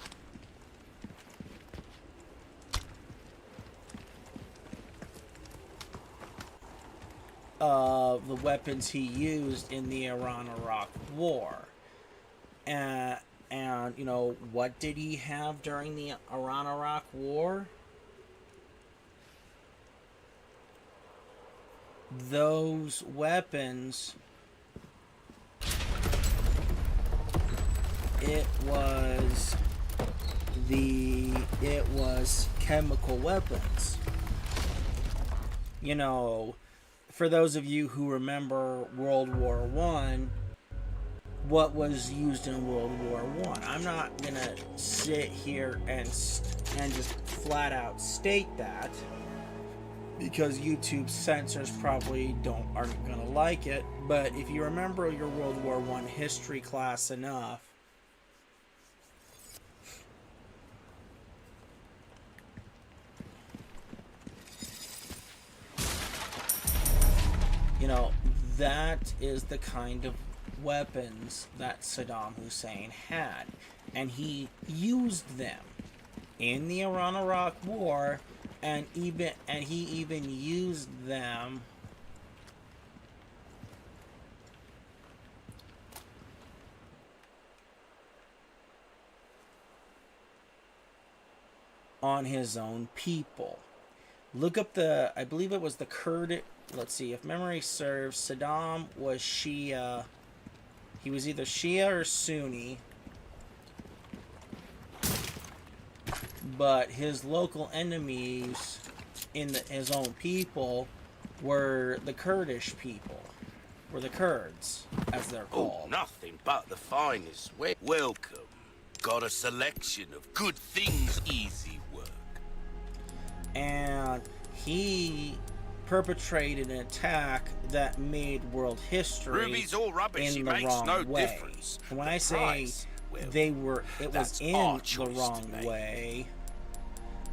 [SPEAKER 1] the weapons he used in the Iran-Iraq War. And you know, what did he have during the Iran-Iraq War? Those weapons, it was chemical weapons. You know, for those of you who remember World War One, what was used in World War One? I'm not gonna sit here and just flat out state that, because YouTube censors probably aren't gonna like it. But if you remember your World War One history class enough, you know, that is the kind of weapons that Saddam Hussein had, and he used them in the Iran-Iraq War, and he even used them on his own people. Look up I believe it was the Kurd. Let's see, if memory serves, Saddam was Shia. He was either Shia or Sunni. But his local enemies in his own people were the Kurdish people. Were the Kurds, as they're called.
[SPEAKER 3] Oh, nothing but the finest. Welcome. Got a selection of good things, easy work.
[SPEAKER 1] And he perpetrated an attack that made world history
[SPEAKER 3] Ruby's all rubbish.
[SPEAKER 1] in
[SPEAKER 3] He
[SPEAKER 1] the
[SPEAKER 3] makes
[SPEAKER 1] wrong
[SPEAKER 3] no
[SPEAKER 1] way.
[SPEAKER 3] difference.
[SPEAKER 1] And when
[SPEAKER 3] The
[SPEAKER 1] I say
[SPEAKER 3] price, well,
[SPEAKER 1] it was
[SPEAKER 3] that's
[SPEAKER 1] in
[SPEAKER 3] our
[SPEAKER 1] the
[SPEAKER 3] choice
[SPEAKER 1] wrong
[SPEAKER 3] to make.
[SPEAKER 1] way,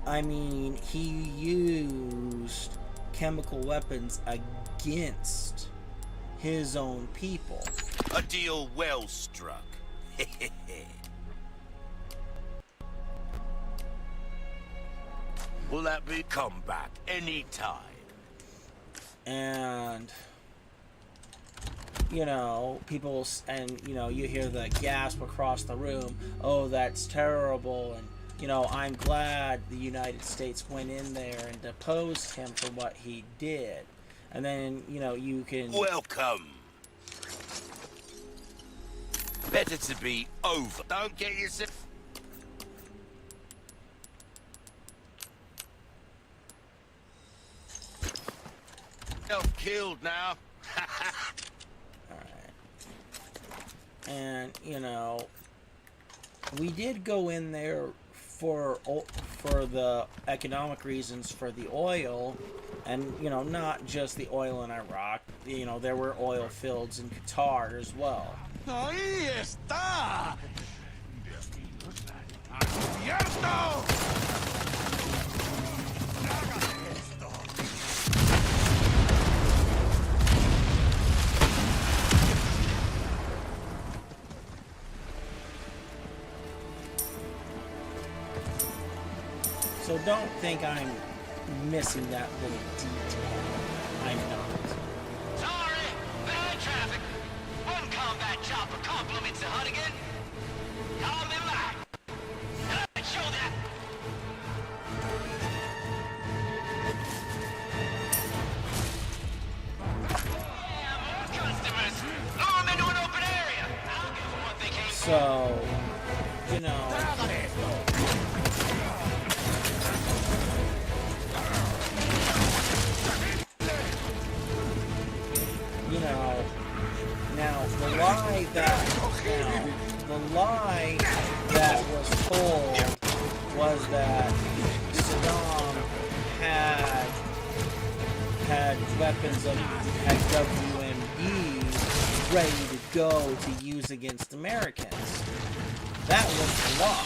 [SPEAKER 1] I mean, he used chemical weapons against his own people.
[SPEAKER 3] A deal well struck. Will that be? Come back anytime.
[SPEAKER 1] And you know, people, and you know, you hear the gasp across the room, oh, that's terrible. And you know, I'm glad the United States went in there and deposed him for what he did. And then, you know, you can...
[SPEAKER 3] Welcome. Better to be over. Don't get yourself... Self-killed now.
[SPEAKER 1] Alright. And, you know, we did go in there for the economic reasons for the oil, and you know, not just the oil in Iraq. You know, there were oil fields in Qatar as well.
[SPEAKER 6] Ahí está. ¡Abierto!
[SPEAKER 1] So don't think I'm missing that little detail. I'm not.
[SPEAKER 5] Sorry, bad traffic. One combat chopper compliments the Hunnigan. Call me back. Show that. Yeah, more customers. Lure them into an open area. I'll give them what they came for.
[SPEAKER 1] So, you know, now the lie that was told was that weapons at WMD ready to go to use against Americans. That was the law.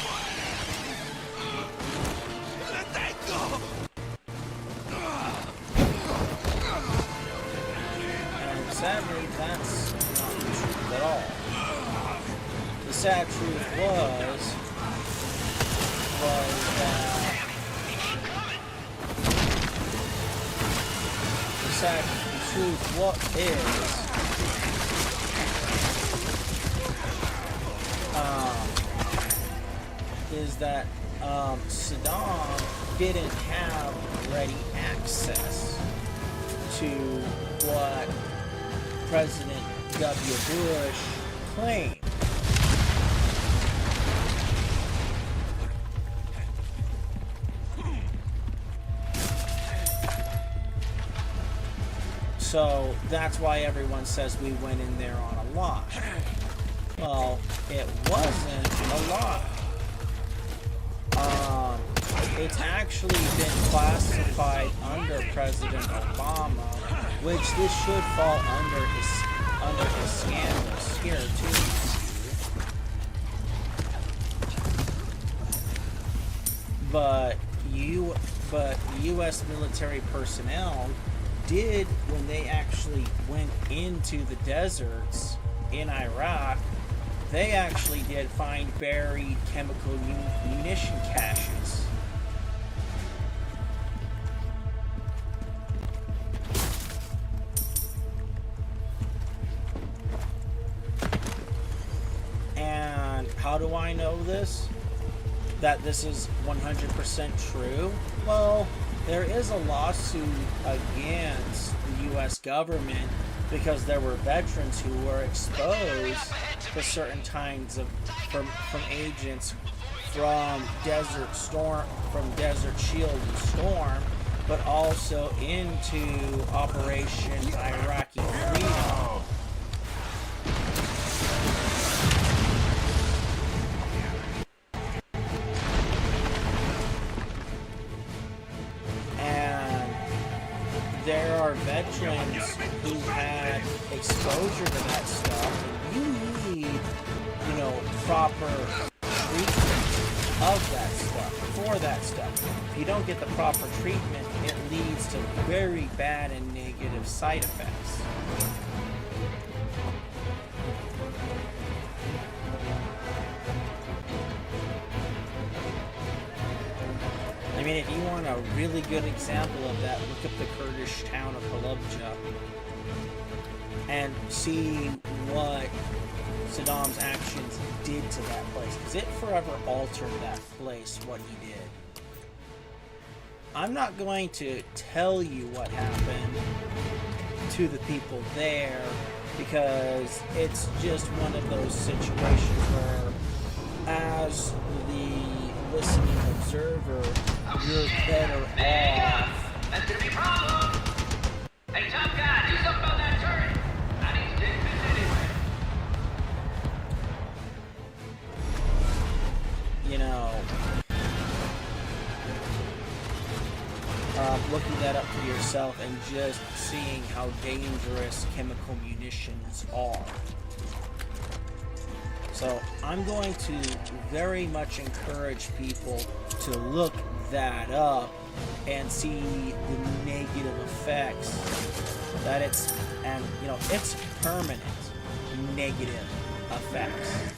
[SPEAKER 1] And sadly, that's not the truth at all. The sad truth was that the truth is that Saddam didn't have ready access to what President W. Bush claimed. So that's why everyone says we went in there on a lie. Well, it wasn't a lie. It's actually been classified under President Obama, which this should fall under his scandal sphere too. But U.S. military personnel did, when they actually went into the deserts in Iraq, they actually did find buried chemical munition caches. And how do I know this? That this is 100% true? Well, there is a lawsuit against the U.S. government because there were veterans who were exposed to certain kinds of from agents from Desert Shield and Storm, but also into Operation Iraqi Freedom. There are veterans who had exposure to that stuff, and you need, proper treatment of that stuff, for that stuff. If you don't get the proper treatment, it leads to very bad and negative side effects. I mean, if you want a really good example of that, look up the Kurdish town of Halabja and see what Saddam's actions did to that place, because it forever altered that place, what he did. I'm not going to tell you what happened to the people there, because it's just one of those situations where, as the listening observer, you're better off.
[SPEAKER 7] That's gonna be a problem. Hey, tough guy, do something about that turret. I need to take this anyway.
[SPEAKER 1] Looking that up for yourself and just seeing how dangerous chemical munitions are. So I'm going to very much encourage people to look that up and see the negative effects that it's permanent negative effects.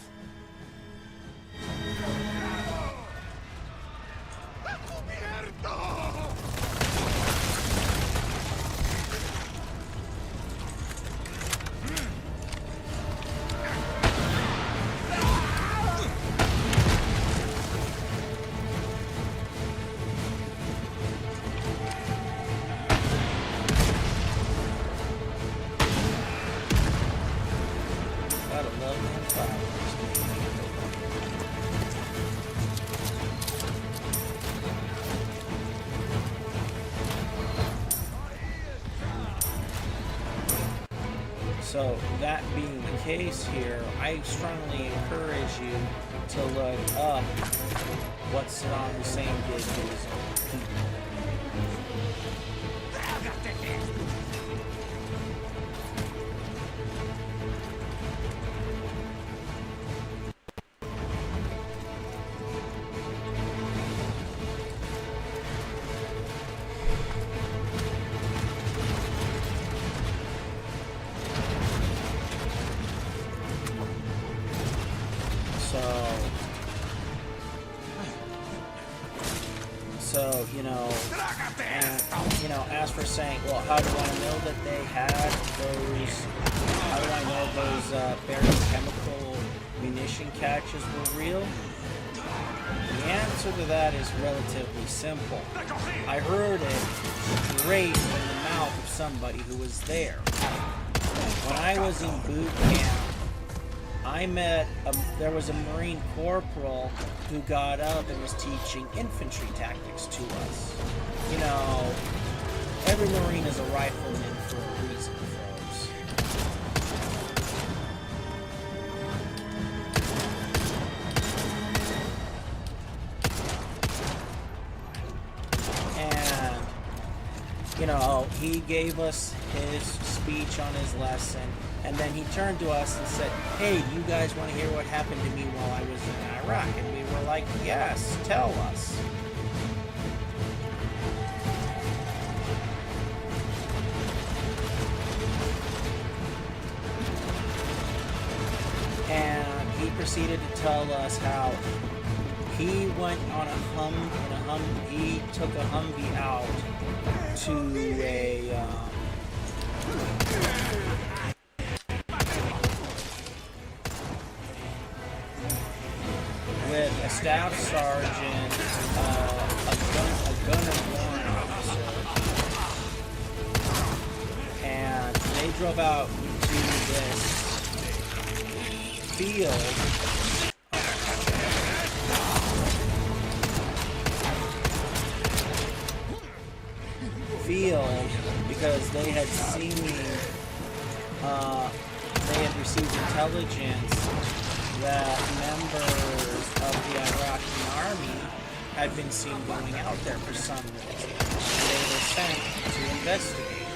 [SPEAKER 1] So that being the case here, I strongly encourage you to look up what Saddam Hussein did to his own people. as for saying, well, how do I know that they had those, how do I know those buried chemical munition catches were real? The answer to that is relatively simple. I heard it straight from the mouth of somebody who was there. When I was in boot camp, there was a Marine corporal who got up and was teaching infantry tactics to us. Every Marine is a rifleman for a reason, folks. And, he gave us his speech on his lesson, and then he turned to us and said, hey, do you guys want to hear what happened to me while I was in Iraq? And we were like, yes, tell us. And he proceeded to tell us how he went on he took a Humvee out to with a staff sergeant, a gunner warrant officer, and they drove out to this field because they had received intelligence that members of the Iraqi army had been seen going out there for some reason. They were sent to investigate.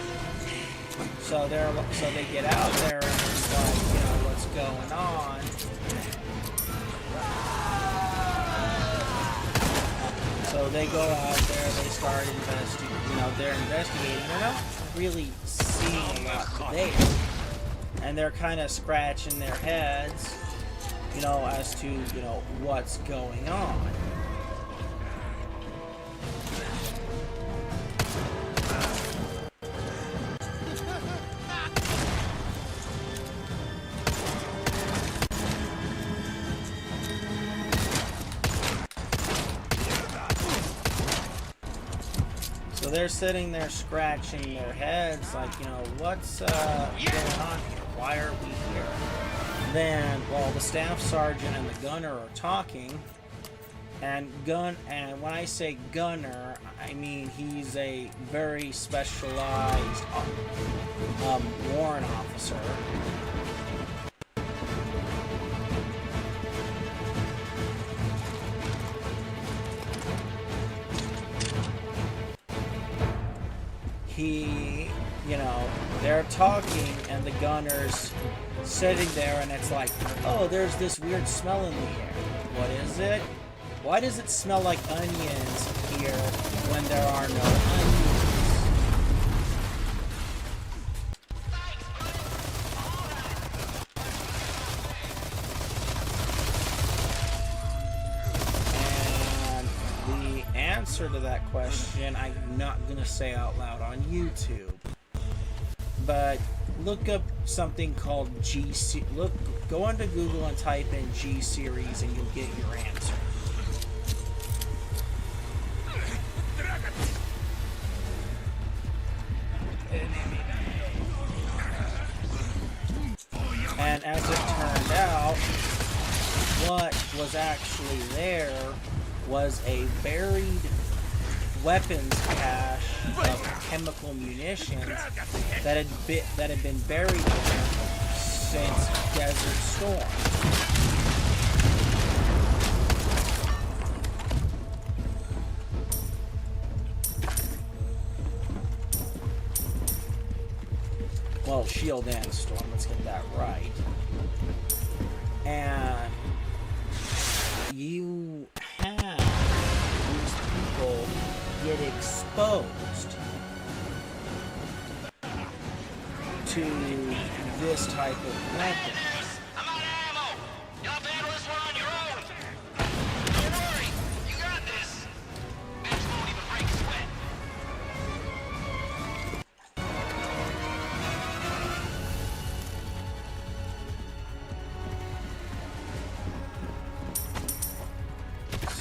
[SPEAKER 1] So they get out there and it's like, what's going on? So they go out there, they start investigating, they're investigating, they're not really seeing a lot there. And they're kind of scratching their heads, as to, what's going on. So they're sitting there scratching their heads like, what's going on here? Why are we here? Then, while the staff sergeant and the gunner are talking, and when I say gunner, I mean he's a very specialized warrant officer. They're talking and the gunner's sitting there and it's like, oh, there's this weird smell in the air. What is it? Why does it smell like onions here when there are no onions? And the answer to that question, I'm not going to say out loud on YouTube. But look up something called go onto Google and type in G series and you'll get your answer. And as it turned out, what was actually there was a buried weapons cache of chemical munitions that had been buried there since Desert Storm. Well, Shield and Storm, let's get that right. And you have these people get exposed to this type of weapon.
[SPEAKER 7] I'm out of ammo. You'll have to handle this one on your own. Don't worry, you got this. Bitch won't even break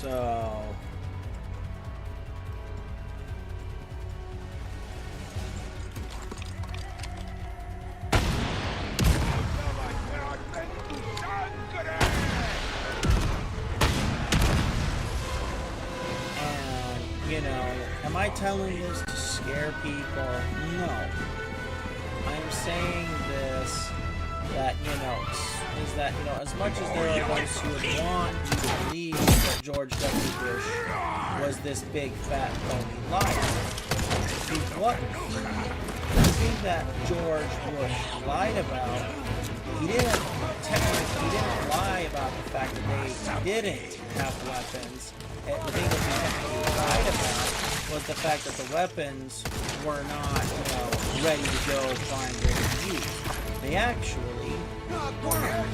[SPEAKER 1] So you know, am I telling this to scare people? No. I'm saying this that, is that, as much as there are those who would want you to believe that George W. Bush was this big, fat, phony liar, the thing that George Bush lied about, he didn't lie about the fact that they didn't have weapons. The thing that he technically lied about was the fact that the weapons were not, ready to go find their use. They actually weren't.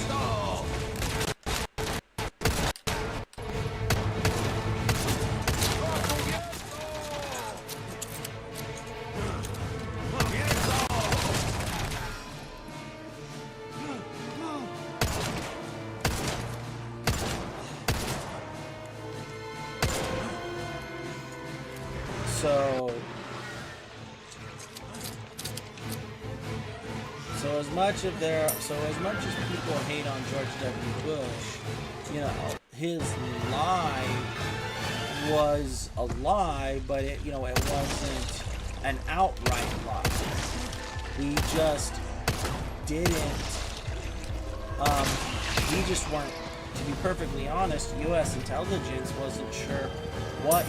[SPEAKER 1] So as much as people hate on George W. Bush, his lie was a lie, but it wasn't an outright lie. We just didn't. We just weren't. To be perfectly honest, U.S. intelligence wasn't sure what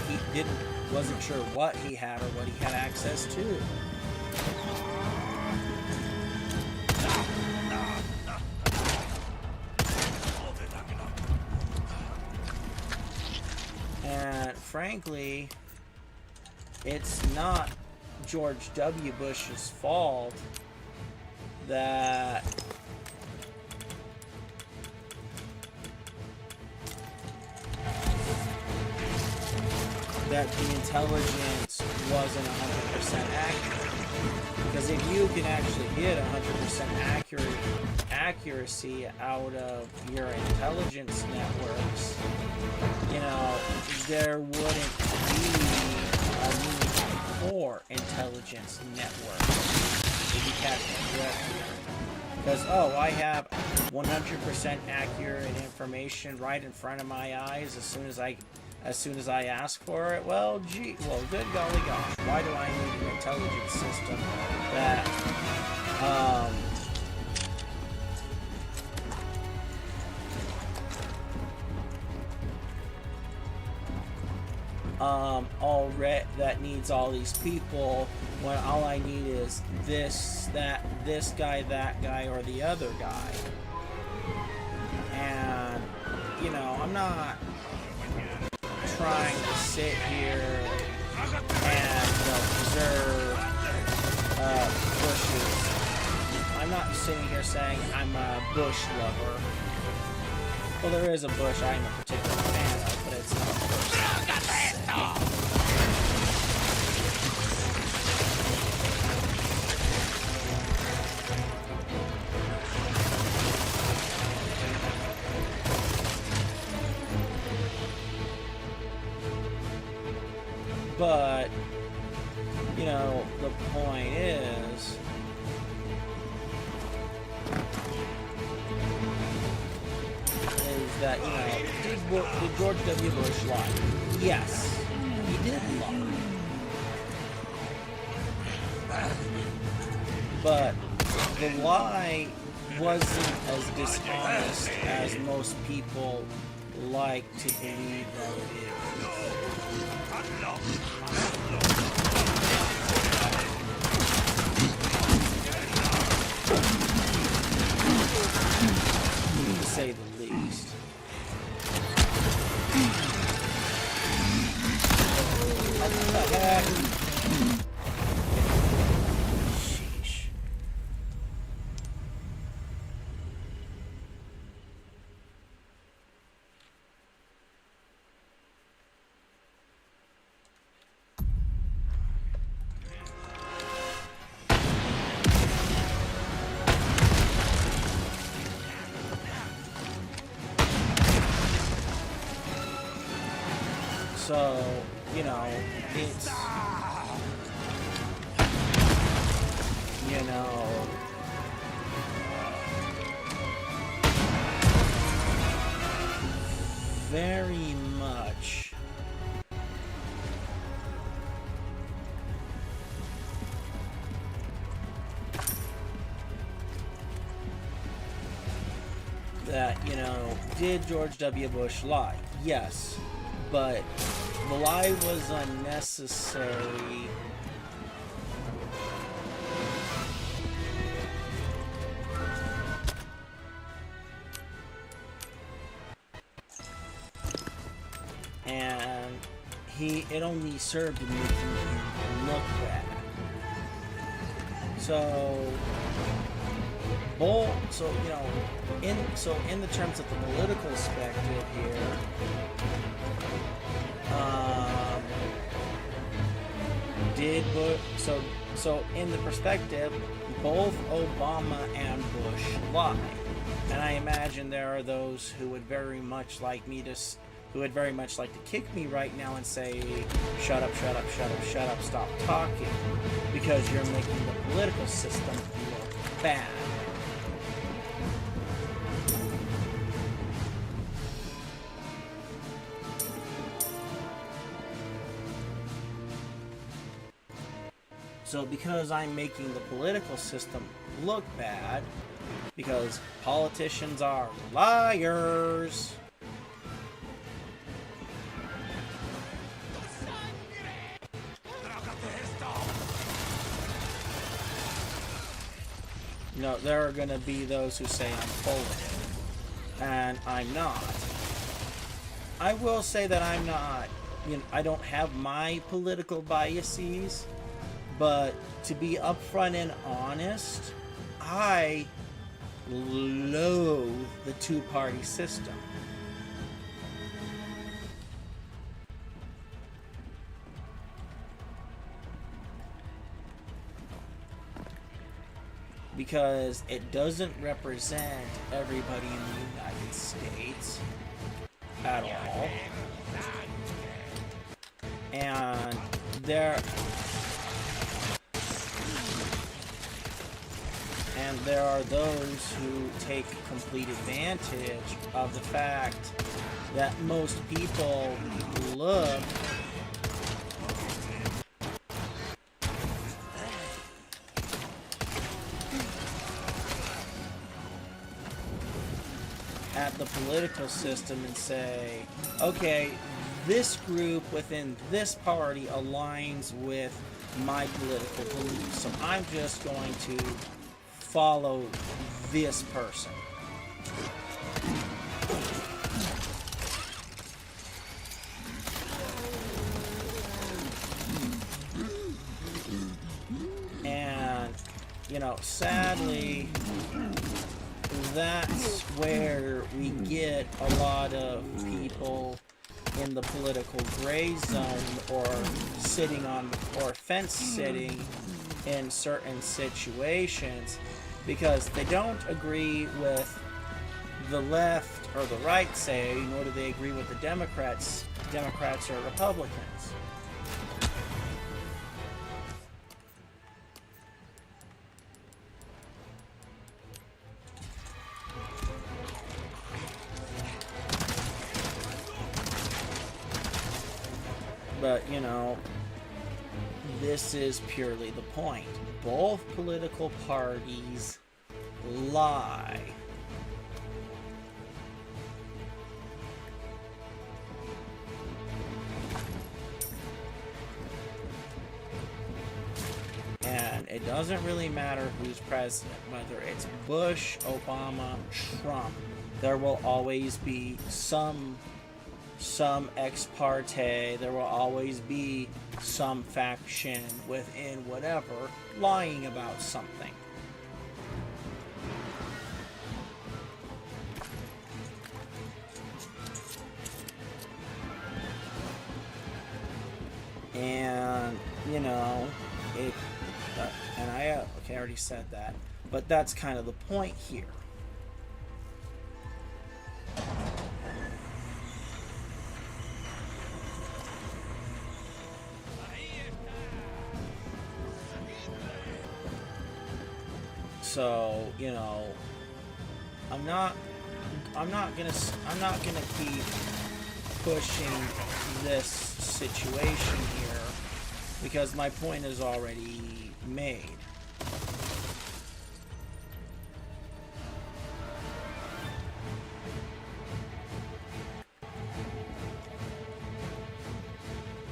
[SPEAKER 1] he had or what he had access to. And frankly, it's not George W. Bush's fault that the intelligence wasn't 100% accurate. Because if you can actually get 100% accuracy out of your intelligence networks, there wouldn't be a need for intelligence networks, if you catch me correctly. Because, I have 100% accurate information right in front of my eyes as soon as I ask for it. Well, good golly gosh, why do I need an intelligence system that that needs all these people when all I need is this guy, that guy, or the other guy? And I'm not trying to sit here and preserve bushes. I'm not sitting here saying I'm a bush lover. Well, there is a bush I'm a particular fan of, but it's not a bush. But, the point is, that, did George W. Bush lie? Yes, he did lie. But the lie wasn't as dishonest as most people like to believe that it is. To say the least. What the heck? Sheesh. So, you know, it's, you know, very much that, you know, did George W. Bush lie? Yes, but the lie was unnecessary. And it only served to make him look bad. So, you know, in the terms of the political perspective here, so in the perspective, both Obama and Bush lied, and I imagine there are those who would very much like to kick me right now and say, shut up, shut up, shut up, shut up, stop talking, because you're making the political system look bad. So because I'm making the political system look bad, because politicians are liars, no, there are going to be those who say I'm full of it, and I'm not. I will say that I'm not, you know, I don't have my political biases, but to be upfront and honest, I loathe the two-party system. Because it doesn't represent everybody in the United States at all. And there are those who take complete advantage of the fact that most people look at the political system and say, okay, this group within this party aligns with my political beliefs, so I'm just going to follow this person. And, you know, sadly, that's where we get a lot of people in the political gray zone, or sitting on, or fence sitting in certain situations, because they don't agree with the left or the right, say, nor do they agree with the Democrats or Republicans. But, you know, this is purely the point. Both political parties lie. And it doesn't really matter who's president, whether it's Bush, Obama, Trump. There will always be some ex parte, there will always be some faction within whatever lying about something. And, you know, and I already said that, but that's kind of the point here. So, you know, I'm not gonna keep pushing this situation here because my point is already made.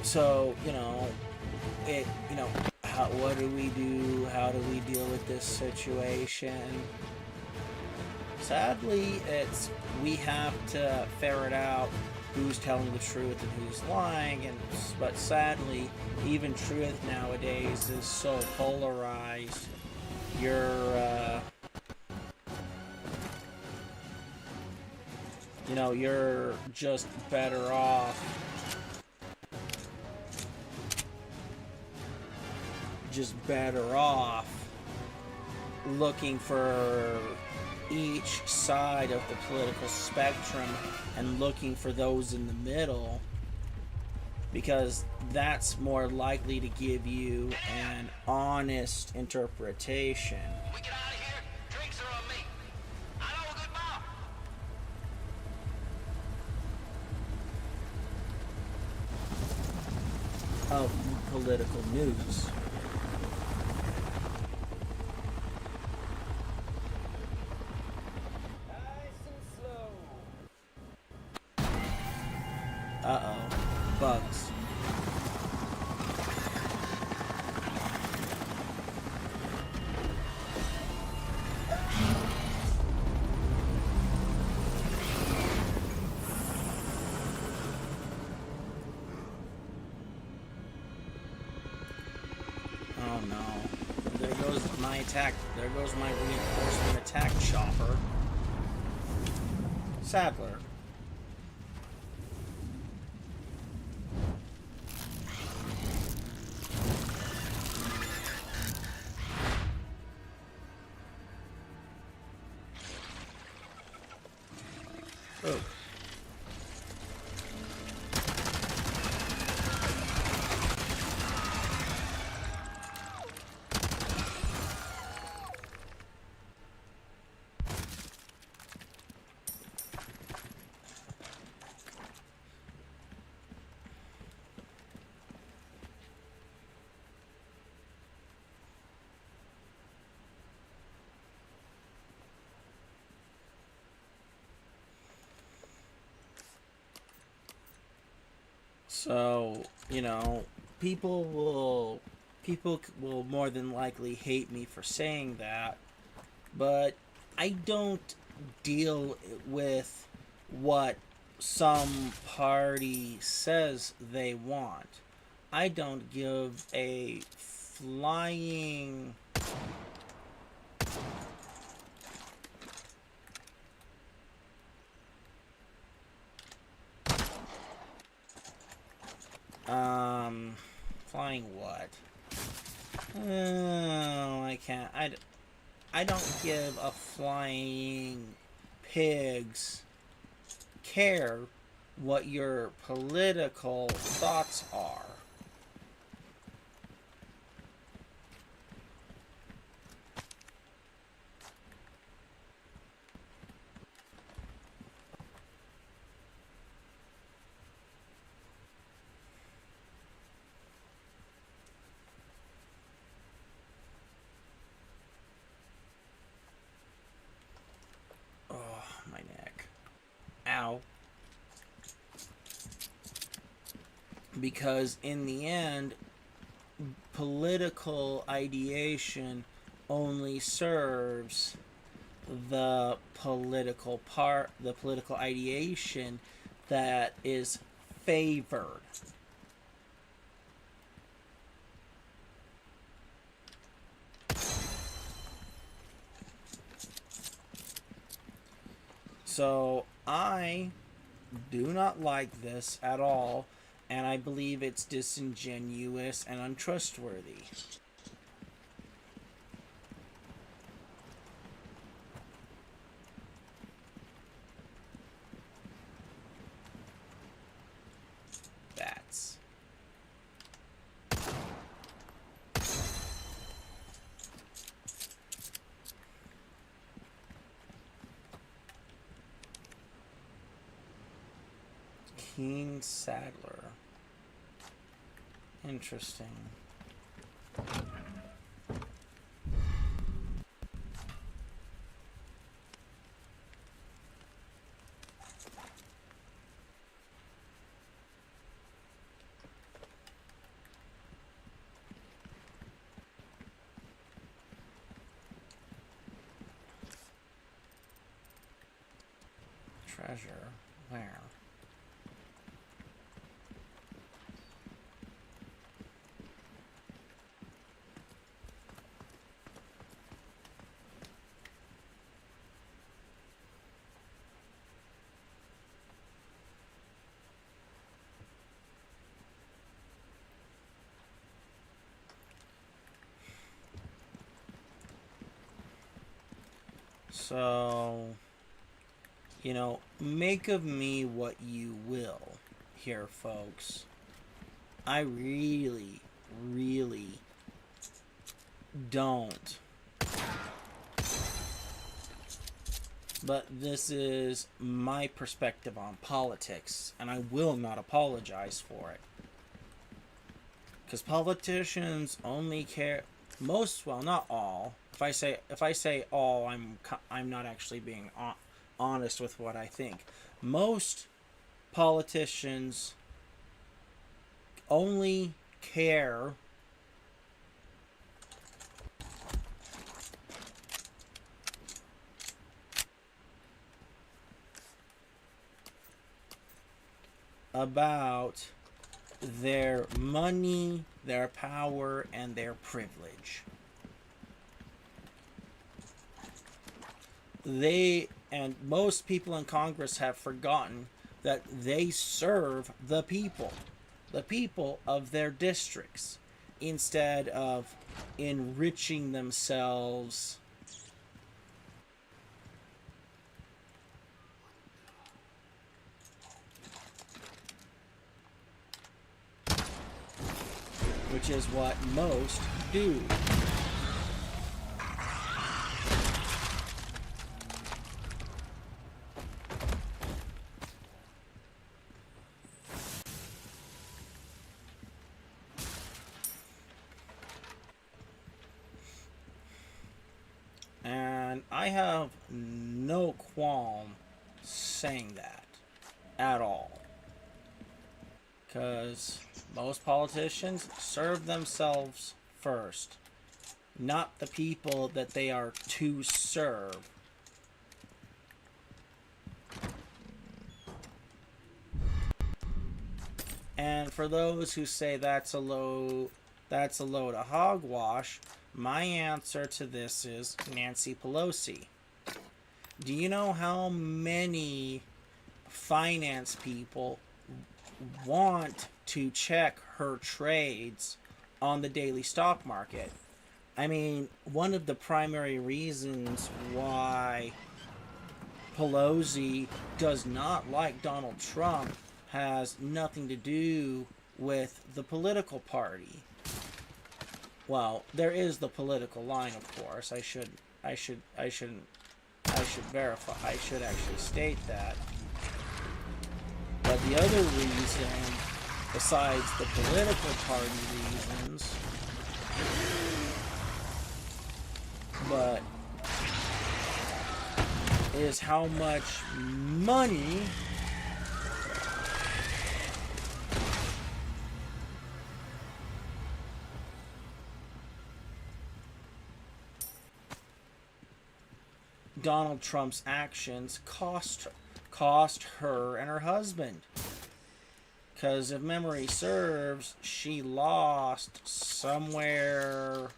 [SPEAKER 1] So, you know, what do we do? How do we deal with this situation? Sadly, we have to ferret out who's telling the truth and who's lying, but sadly, even truth nowadays is so polarized. You're just better off looking for each side of the political spectrum and looking for those in the middle, because that's more likely to give you an honest interpretation.
[SPEAKER 7] We get out of here. Drinks are on me. I know a good bar.
[SPEAKER 1] Of political news. Uh-oh. Bugs. Oh no. There goes my reinforcement attack chopper. Sadler. Oh. So, you know, people will more than likely hate me for saying that, but I don't deal with what some party says they want. I don't give a flying flying what? Oh, I can't. I don't give a flying pigs care what your political thoughts are. My neck. Ow. Because in the end, political ideation only serves the political ideation that is favored. So I do not like this at all, and I believe it's disingenuous and untrustworthy. Bats. Keen Sadler. Interesting. Treasure. Where? So, you know, make of me what you will here, folks. I really, really don't. But this is my perspective on politics, and I will not apologize for it. Because politicians only care, most, well, not all. If I say all, I'm not actually being honest with what I think. Most politicians only care about their money, their power, and their privilege. And most people in Congress have forgotten that they serve the people of their districts, instead of enriching themselves which is what most do. And I have no qualm saying that at all. Because most politicians serve themselves first, not the people that they are to serve. And for those who say that's a load of hogwash, my answer to this is Nancy Pelosi. Do you know how many finance people want to check her trades on the daily stock market? I mean, one of the primary reasons why Pelosi does not like Donald Trump has nothing to do with the political party. Well, there is the political line, of course. I should verify. I should actually state that. But the other reason, besides the political party reasons, but is how much money Donald Trump's actions cost her and her husband. Because if memory serves, she lost somewhere.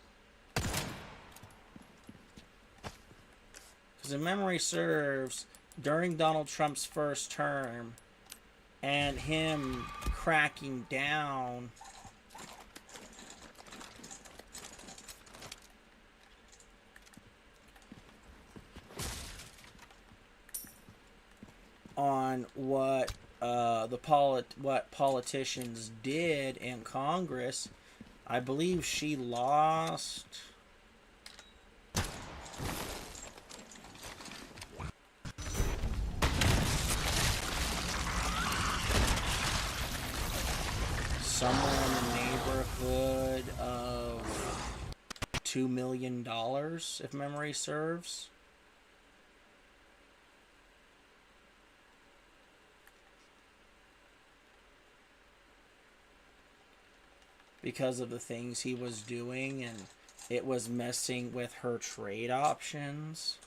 [SPEAKER 1] Because if memory serves, during Donald Trump's first term and him cracking down on what politicians did in Congress, I believe she lost somewhere in the neighborhood of $2 million, if memory serves. Because of the things he was doing, and it was messing with her trade options.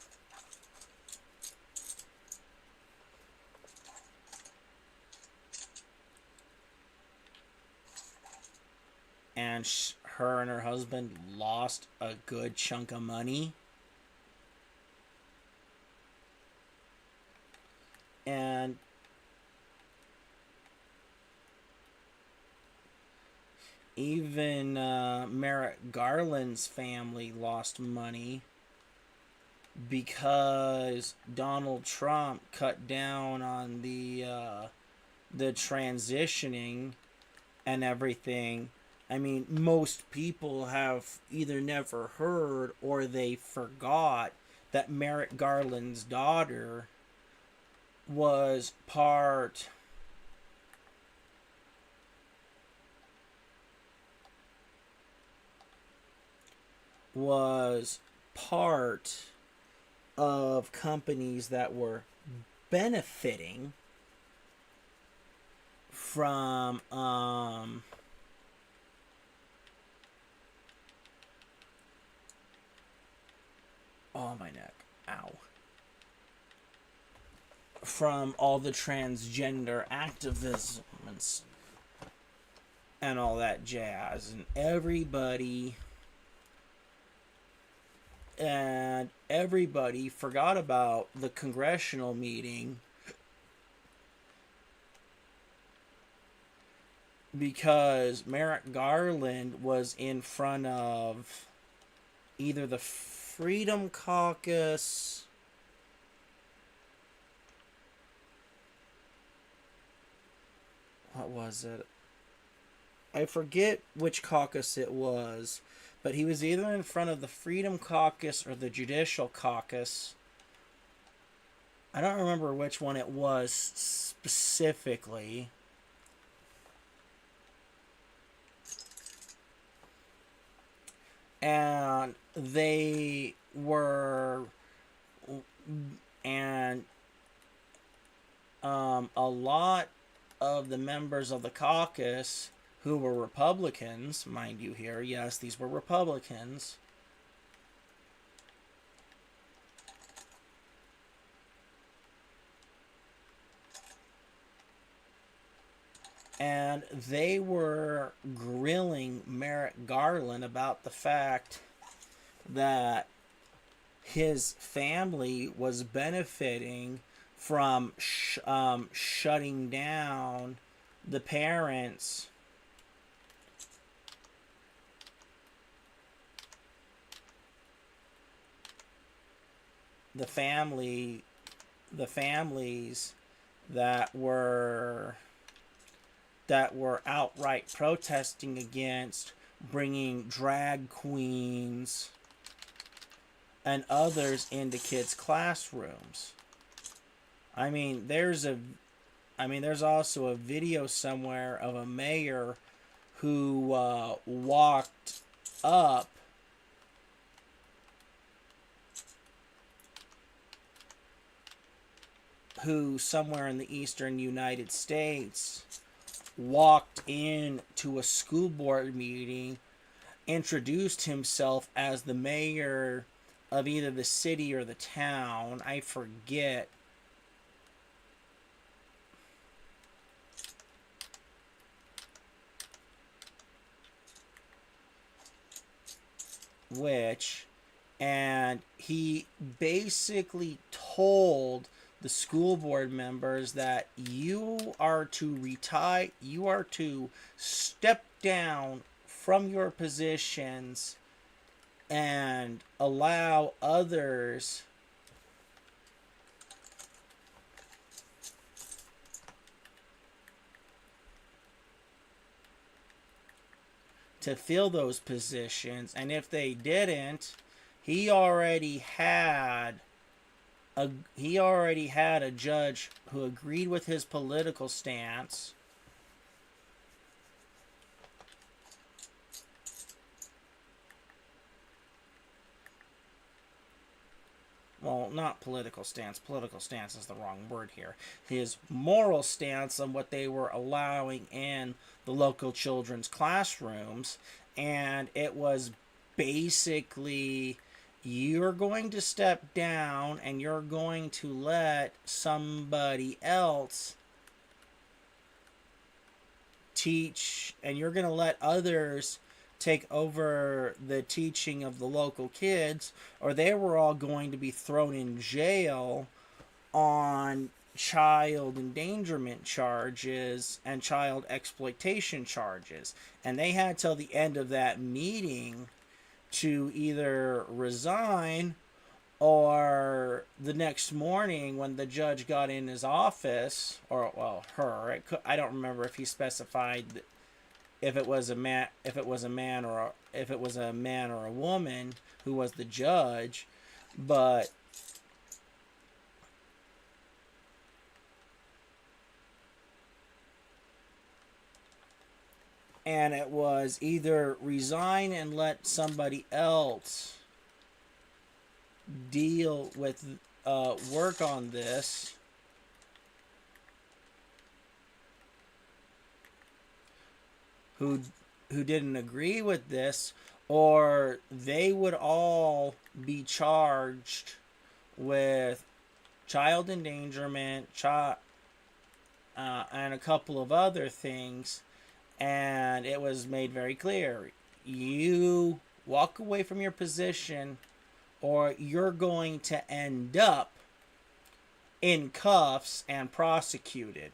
[SPEAKER 1] And her and her husband lost a good chunk of money. And even Merrick Garland's family lost money because Donald Trump cut down on the transitioning and everything. I mean, most people have either never heard or they forgot that Merrick Garland's daughter was part of companies that were benefiting from oh, my neck. Ow. From all the transgender activism and all that jazz. And everybody forgot about the congressional meeting because Merrick Garland was in front of either the Freedom Caucus what was it? I forget which caucus it was, but he was either in front of the Freedom Caucus or the Judicial Caucus. I don't remember which one it was specifically. And they were, and a lot of the members of the caucus who were Republicans, mind you here, yes, these were Republicans, and they were grilling Merrick Garland about the fact that his family was benefiting from shutting down the parents the families that were outright protesting against bringing drag queens and others into kids' classrooms. I mean, there's also a video somewhere of a mayor who walked up somewhere in the eastern United States walked into a school board meeting, introduced himself as the mayor of either the city or the town, I forget, which, and he basically told the school board members that you are to step down from your positions and allow others to fill those positions. And if they didn't, he already had a judge who agreed with his political stance well, not political stance. Political stance is the wrong word here. His moral stance on what they were allowing in the local children's classrooms. And it was basically, you're going to step down and you're going to let somebody else teach, and you're going to let others take over the teaching of the local kids, or they were all going to be thrown in jail on child endangerment charges and child exploitation charges. And they had till the end of that meeting to either resign, or the next morning when the judge got in his office, or well, her, I don't remember if he specified if it was a man or a woman who was the judge, but and it was either resign and let somebody else deal with work on this, who didn't agree with this, or they would all be charged with child endangerment, and a couple of other things. And it was made very clear, you walk away from your position or you're going to end up in cuffs and prosecuted.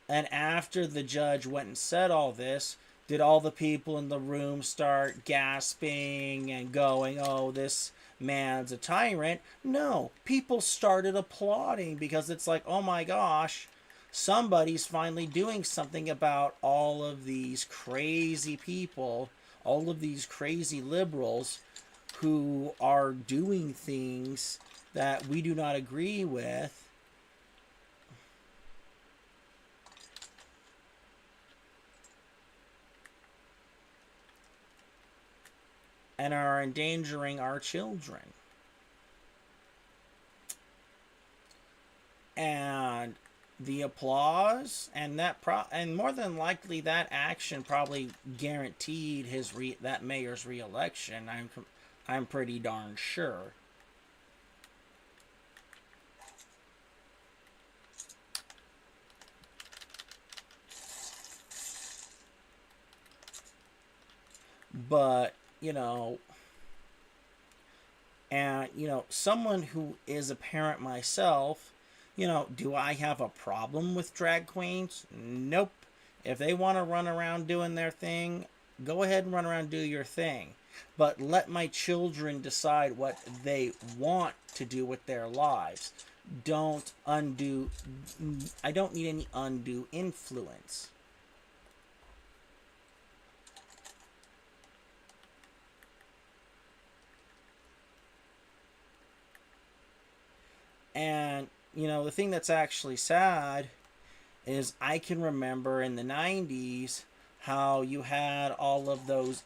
[SPEAKER 1] And after the judge went and said all this, did all the people in the room start gasping and going, oh, this man's a tyrant? No, people started applauding, because it's like, oh my gosh, somebody's finally doing something about all of these crazy people, all of these crazy liberals who are doing things that we do not agree with. And are endangering our children. And the applause and and more than likely that action probably guaranteed that mayor's re-election. I'm pretty darn sure. But someone who is a parent myself, do I have a problem with drag queens? Nope. If they want to run around doing their thing, go ahead and run around and do your thing. But let my children decide what they want to do with their lives. I don't need any undue influence. And, the thing that's actually sad is I can remember in the 90s how you had all of those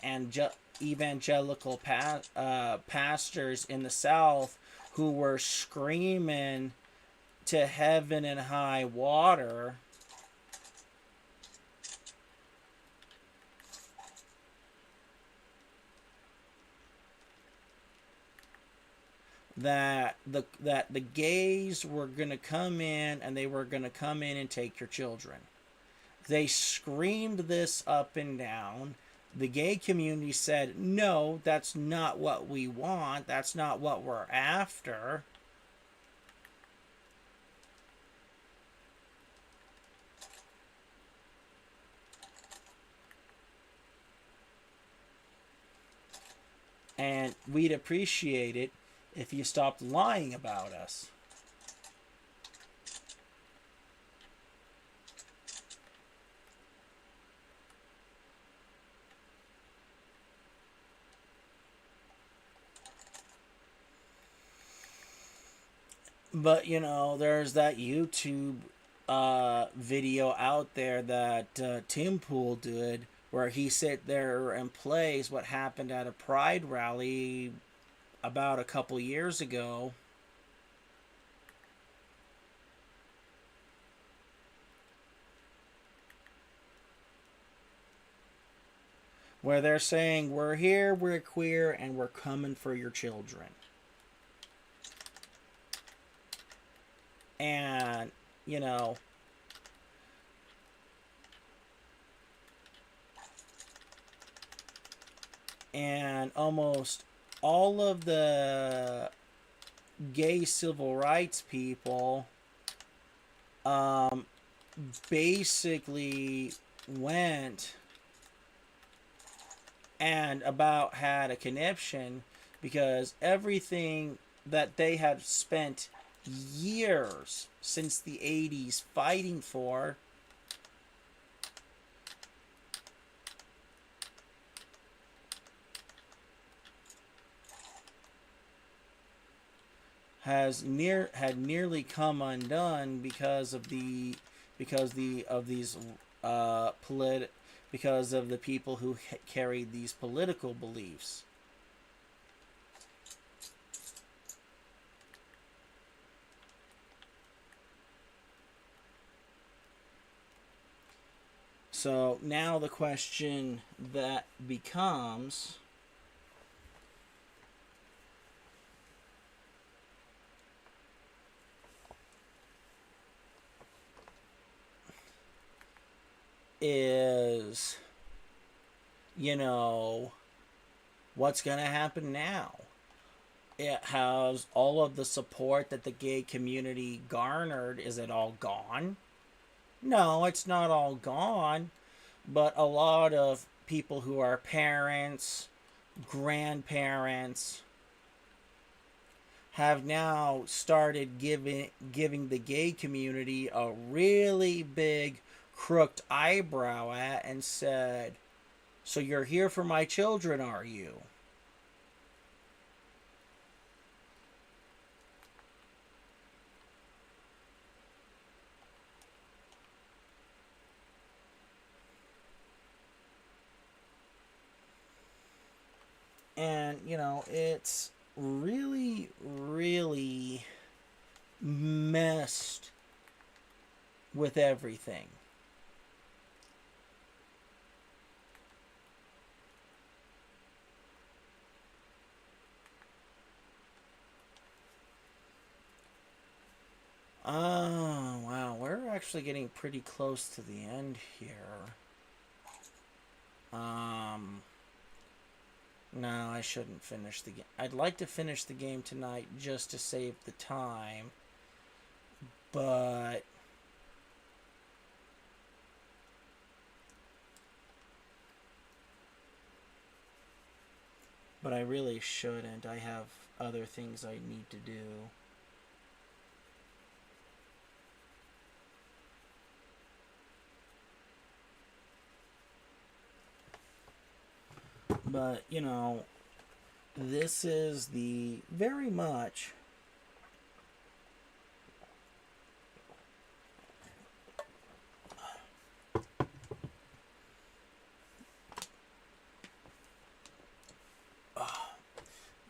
[SPEAKER 1] evangelical pastors in the South who were screaming to heaven and high water that the gays were going to come in, and they were going to come in and take your children. They screamed this up and down. The gay community said, no, that's not what we want. That's not what we're after. And we'd appreciate it if you stopped lying about us. But, there's that YouTube video out there that Tim Pool did, where he sat there and plays what happened at a Pride rally about a couple years ago, where they're saying, we're here, we're queer, and we're coming for your children. And, you know, and almost all of the gay civil rights people basically went and about had a conniption because everything that they had spent years since the 80s fighting for had nearly come undone because of the of these because of the people who carried these political beliefs. So now the question that becomes, is, you know, what's going to happen now? It has all of the support that the gay community garnered. Is it all gone? No, it's not all gone. But a lot of people who are parents, grandparents, have now started giving the gay community a really big crooked eyebrow at and said, so you're here for my children, are you? And, you know, it's really, really messed with everything. Oh, wow. We're actually getting pretty close to the end here. No, I shouldn't finish the game. I'd like to finish the game tonight just to save the time. But I really shouldn't. I have other things I need to do. But, you know, this is the very much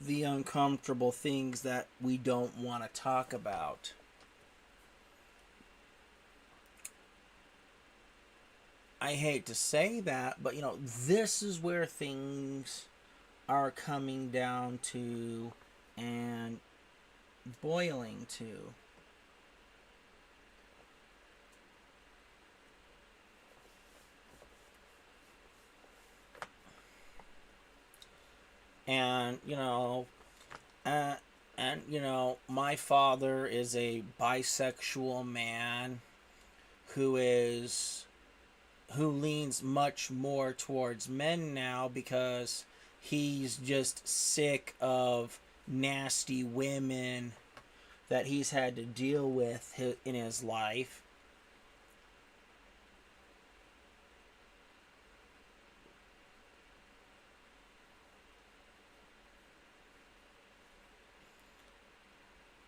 [SPEAKER 1] the uncomfortable things that we don't want to talk about. I hate to say that, but, you know, this is where things are coming down to and boiling to. And, you know, my father is a bisexual man who leans much more towards men now because he's just sick of nasty women that he's had to deal with in his life.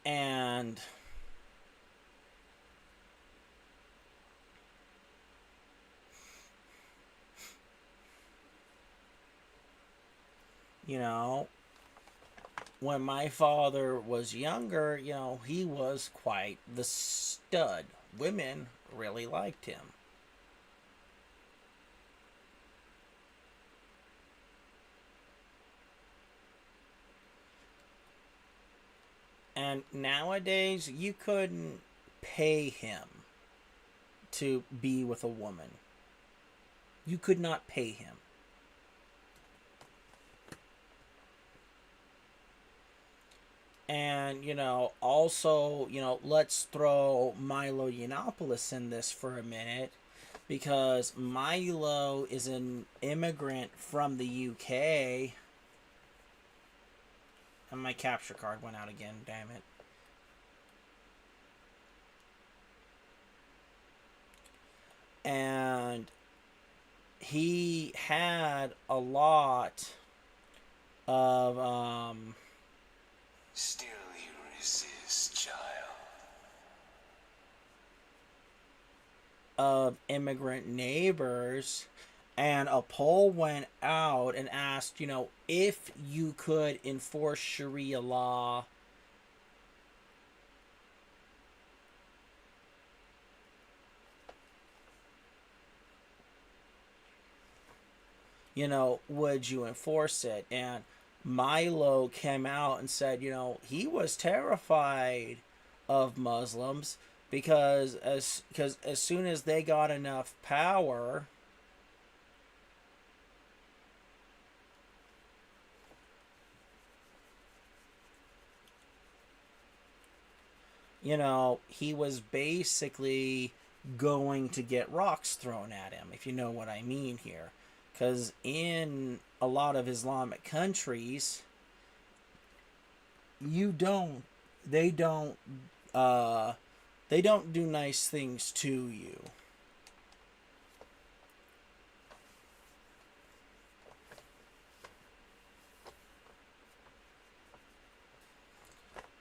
[SPEAKER 1] And you know, when my father was younger, he was quite the stud. Women really liked him. And nowadays, you couldn't pay him to be with a woman. You could not pay him. And, also, let's throw Milo Yiannopoulos in this for a minute. Because Milo is an immigrant from the UK. And my capture card went out again, damn it. And he had a lot of,
[SPEAKER 8] Still you resist, child.
[SPEAKER 1] of immigrant neighbors, and a poll went out and asked, if you could enforce Sharia law would you enforce it? And Milo came out and said, he was terrified of Muslims because as soon as they got enough power, he was basically going to get rocks thrown at him, if you know what I mean here. Because in a lot of Islamic countries, they don't do nice things to you.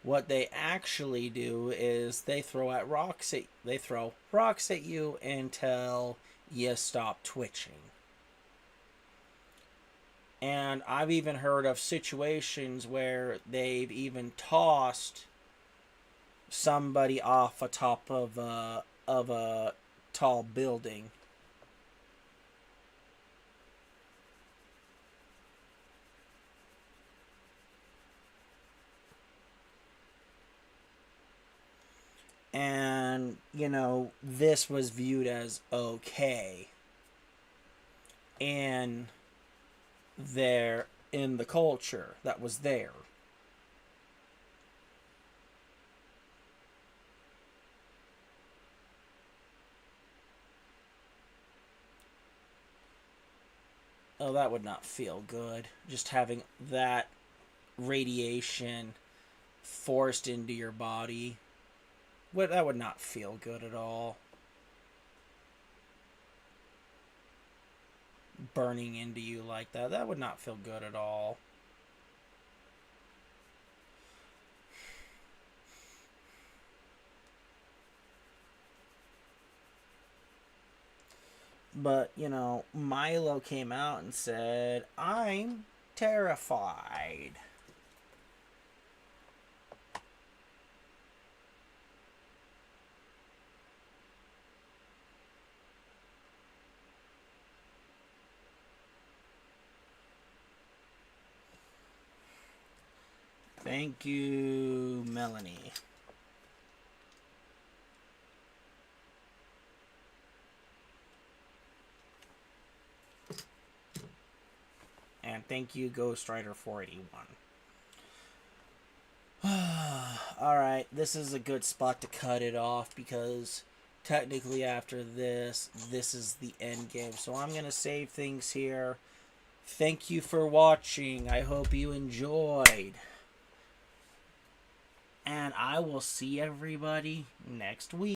[SPEAKER 1] What they actually do is they throw rocks at you until you stop twitching. And I've even heard of situations where they've even tossed somebody off a top of a tall building. And, this was viewed as okay in the culture that was there. Oh, that would not feel good. Just having that radiation forced into your body. That would not feel good at all. Burning into you like that. That would not feel good at all. But, Milo came out and said, I'm terrified. Thank you, Melanie. And thank you, Ghost Rider 481. Alright, this is a good spot to cut it off because technically after this is the end game. So I'm going to save things here. Thank you for watching. I hope you enjoyed. And I will see everybody next week.